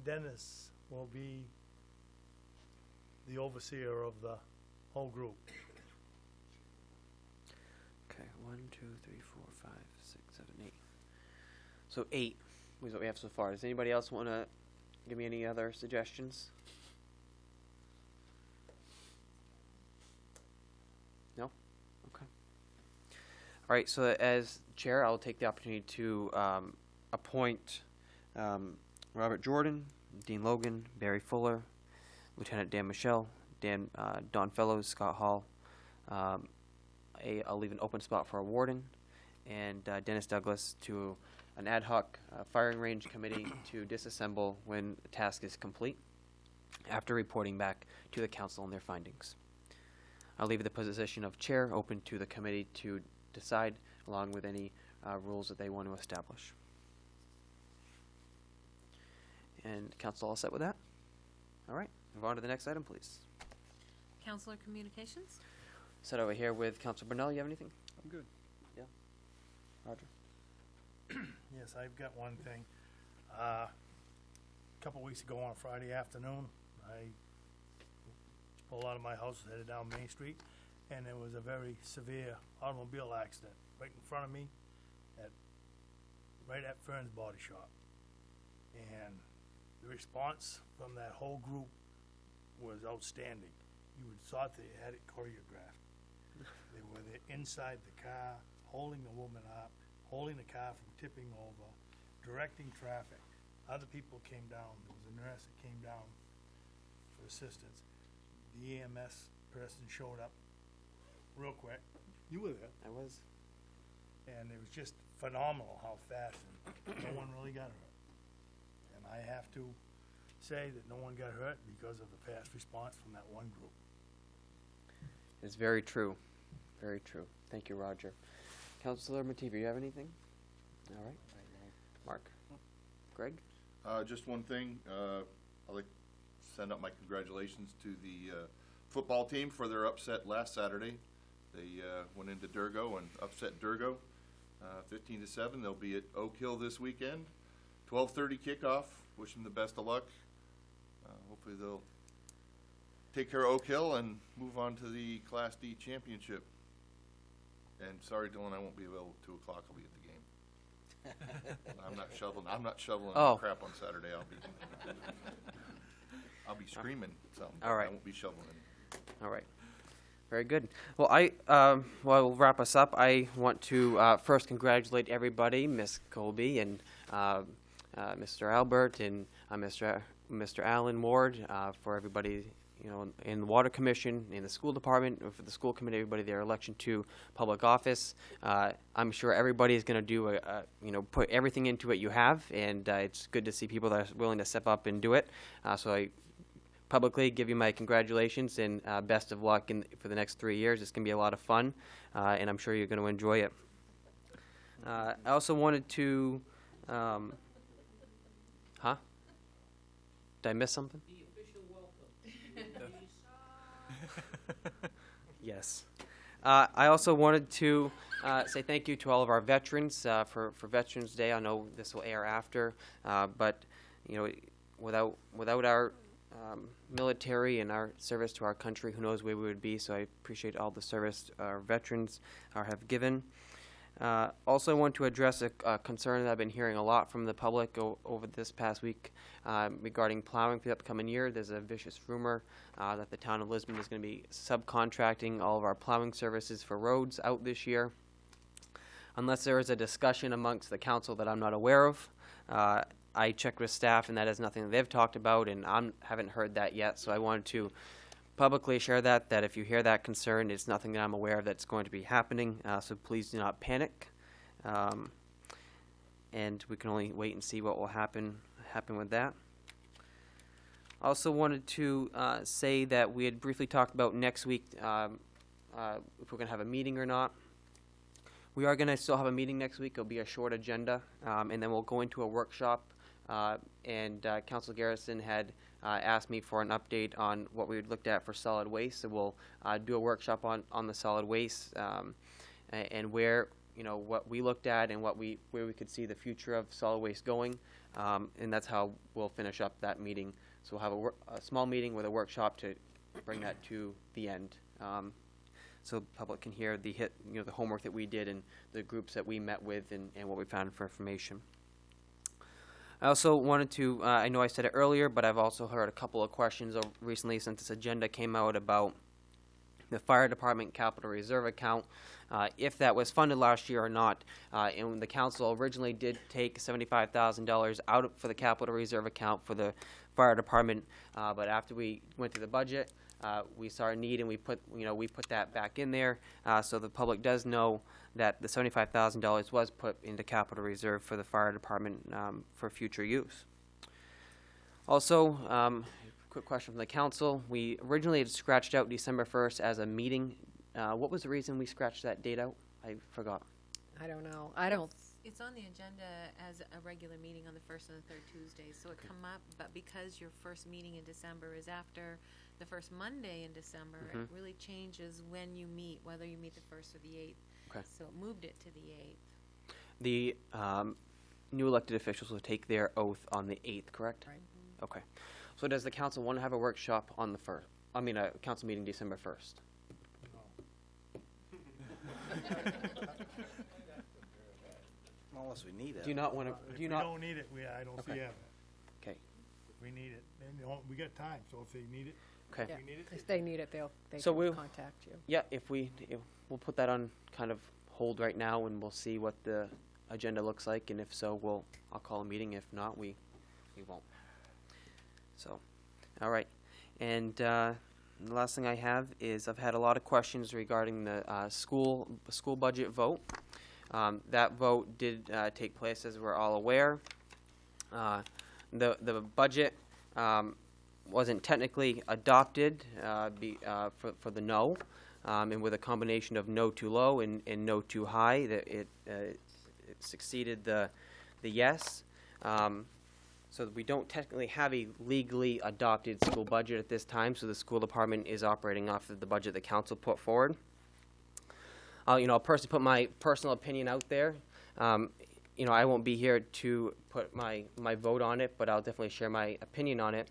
Dennis will be the overseer of the whole group. Okay, 1, 2, 3, 4, 5, 6, 7, 8. So 8 is what we have so far. Does anybody else want to give me any other suggestions? No? Okay. All right, so as chair, I'll take the opportunity to appoint Robert Jordan, Dean Logan, Barry Fuller, Lieutenant Dan Michelle, Don Fellows, Scott Hall. I'll leave an open spot for a warden, and Dennis Douglas to an ad hoc firing range committee to disassemble when the task is complete, after reporting back to the council on their findings. I'll leave the position of chair open to the committee to decide, along with any rules that they want to establish. And council all set with that? All right, move on to the next item, please. Counselor Communications? Sit over here with Councilor Brunel. You have anything? I'm good. Yeah. Roger. Yes, I've got one thing. A couple weeks ago on Friday afternoon, I pulled out of my house, headed down Main Street, and there was a very severe automobile accident right in front of me, right at Fern's Body Shop. And the response from that whole group was outstanding. You would thought they had it choreographed. They were there inside the car, holding the woman up, holding the car from tipping over, directing traffic. Other people came down. There was a nurse that came down for assistance. The EMS person showed up real quick. You were there. I was. And it was just phenomenal how fast, and no one really got hurt. And I have to say that no one got hurt because of the fast response from that one group. It's very true. Very true. Thank you, Roger. Councilor Mativi, you have anything? All right. Mark? Greg? Just one thing, I'd like to send out my congratulations to the football team for their upset last Saturday. They went into Durgo and upset Durgo 15-7. They'll be at Oak Hill this weekend. 12:30 kickoff. Wish them the best of luck. Hopefully they'll take care of Oak Hill and move on to the Class D championship. And sorry, Dylan, I won't be available at 2 o'clock. I'll be at the game. I'm not shoveling Oh. crap on Saturday. I'll be screaming something. All right. I won't be shoveling. All right. Very good. Well, we'll wrap us up. I want to first congratulate everybody, Ms. Colby and Mr. Albert and Mr. Allen Ward, for everybody, in the Water Commission, in the school department, for the school committee, everybody, their election to public office. I'm sure everybody is going to do put everything into it you have, and it's good to see people that are willing to step up and do it. So I publicly give you my congratulations and best of luck for the next 3 years. It's going to be a lot of fun, and I'm sure you're going to enjoy it. I also wanted to, Did I miss something? The official welcome. Yes. I also wanted to say thank you to all of our veterans for Veterans Day. I know this will air after, but without our military and our service to our country, who knows where we would be. So I appreciate all the service our veterans have given. Also, I want to address a concern that I've been hearing a lot from the public over this past week regarding plowing for the upcoming year. There's a vicious rumor that the town of Lisbon is going to be subcontracting all of our plowing services for roads out this year. Unless there is a discussion amongst the council that I'm not aware of, I checked with staff, and that is nothing that they've talked about, and I haven't heard that yet. So I wanted to publicly share that if you hear that concern, it's nothing that I'm aware of that's going to be happening, so please do not panic. And we can only wait and see what will happen with that. I also wanted to say that we had briefly talked about next week, if we're going to have a meeting or not. We are going to still have a meeting next week. It'll be a short agenda, and then we'll go into a workshop, and Councilor Garrison had asked me for an update on what we had looked at for solid waste. So we'll do a workshop on the solid waste and where, what we looked at and where we could see the future of solid waste going. And that's how we'll finish up that meeting. So we'll have a small meeting with a workshop to bring that to the end. so the public can hear the homework that we did and the groups that we met with and what we found for information. I also wanted to, I know I said it earlier, but I've also heard a couple of questions recently since this agenda came out about the fire department capital reserve account, if that was funded last year or not. And the council originally did take $75,000 out for the capital reserve account for the fire department, but after we went through the budget, we saw a need and we put that back in there, so the public does know that the $75,000 was put into capital reserve for the fire department for future use. Also, quick question from the council. We originally had scratched out December 1st as a meeting. What was the reason we scratched that date out? I forgot. I don't know. I don't, It's on the agenda as a regular meeting on the first and the third Tuesdays, so it come up, but because your first meeting in December is after the first Monday in December, it really changes when you meet, whether you meet the first or the 8th. Okay. So it moved it to the 8th. The new elected officials will take their oath on the 8th, correct? Right. Okay. So does the council want to have a workshop on the 1st? I mean, a council meeting December 1st? Unless we need it. Do you not want to, If do you we not? don't need it, I don't see Okay. having it. Okay. If we need it, then we got time, so if they need it, Okay. yeah, we need it. if they need it, they So can we'll- contact you. Yeah, we'll put that on kind of hold right now, and we'll see what the agenda looks like, and if so, I'll call a meeting. If not, we won't. So, all right. And the last thing I have is I've had a lot of questions regarding the school budget vote. That vote did take place, as we're all aware. The budget wasn't technically adopted for the no, and with a combination of no too low and no too high, that it succeeded the yes. So we don't technically have a legally adopted school budget at this time, so the school department is operating off of the budget the council put forward. I'll personally put my personal opinion out there. I won't be here to put my vote on it, but I'll definitely share my opinion on it.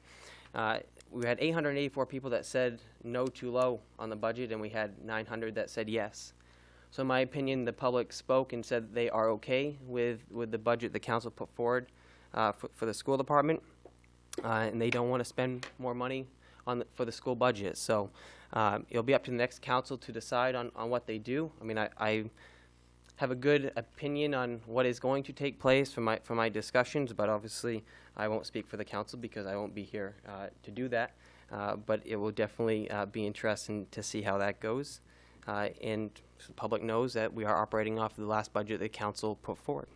We had 884 people that said no too low on the budget, and we had 900 that said yes. So in my opinion, the public spoke and said they are okay with the budget the council put forward for the school department, and they don't want to spend more money for the school budget. So it'll be up to the next council to decide on what they do. I mean, I have a good opinion on what is going to take place from my discussions, but obviously I won't speak for the council because I won't be here to do that. But it will definitely be interesting to see how that goes. And the public knows that we are operating off of the last budget the council put forward.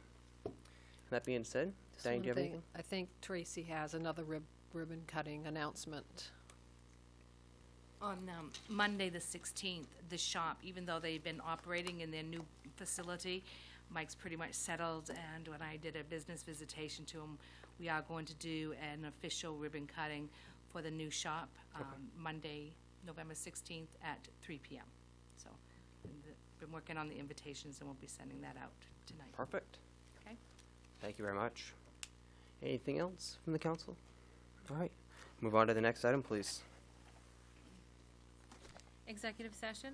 That being said, Just Diane, one do you have thing, anything? I think Tracy has another ribbon cutting announcement. On Monday, the 16th, the shop, even though they've been operating in their new facility, Mike's pretty much settled, and when I did a business visitation to him, we are going to do an official ribbon cutting for the new shop, Monday, November 16th at 3 p.m. So, been working on the invitations, and we'll be sending that out tonight. Perfect. Okay. Thank you very much. Anything else from the council? All right. Move on to the next item, please. Executive session,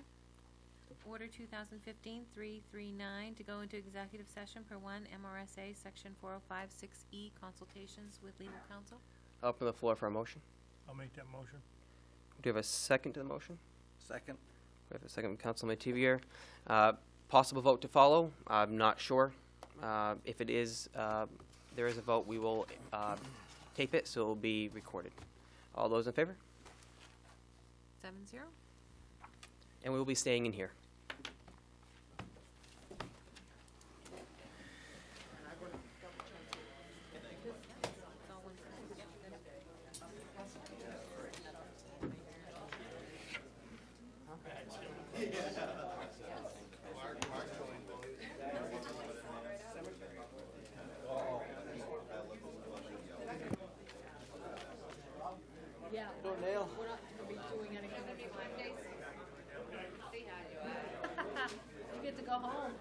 Order 2015-339, to go into executive session per 1 MRSA Section 405-6E, consultations with legal counsel. Open the floor for a motion. I'll make that motion. Do you have a second to the motion? Second. We have a second from Councilman Mativier. Possible vote to follow? I'm not sure. If it is, there is a vote, we will tape it, so it will be recorded. All those in favor? 7-0. And we will be staying in here. Yeah. Go, Neil. We're not gonna be doing anything. You get to go home.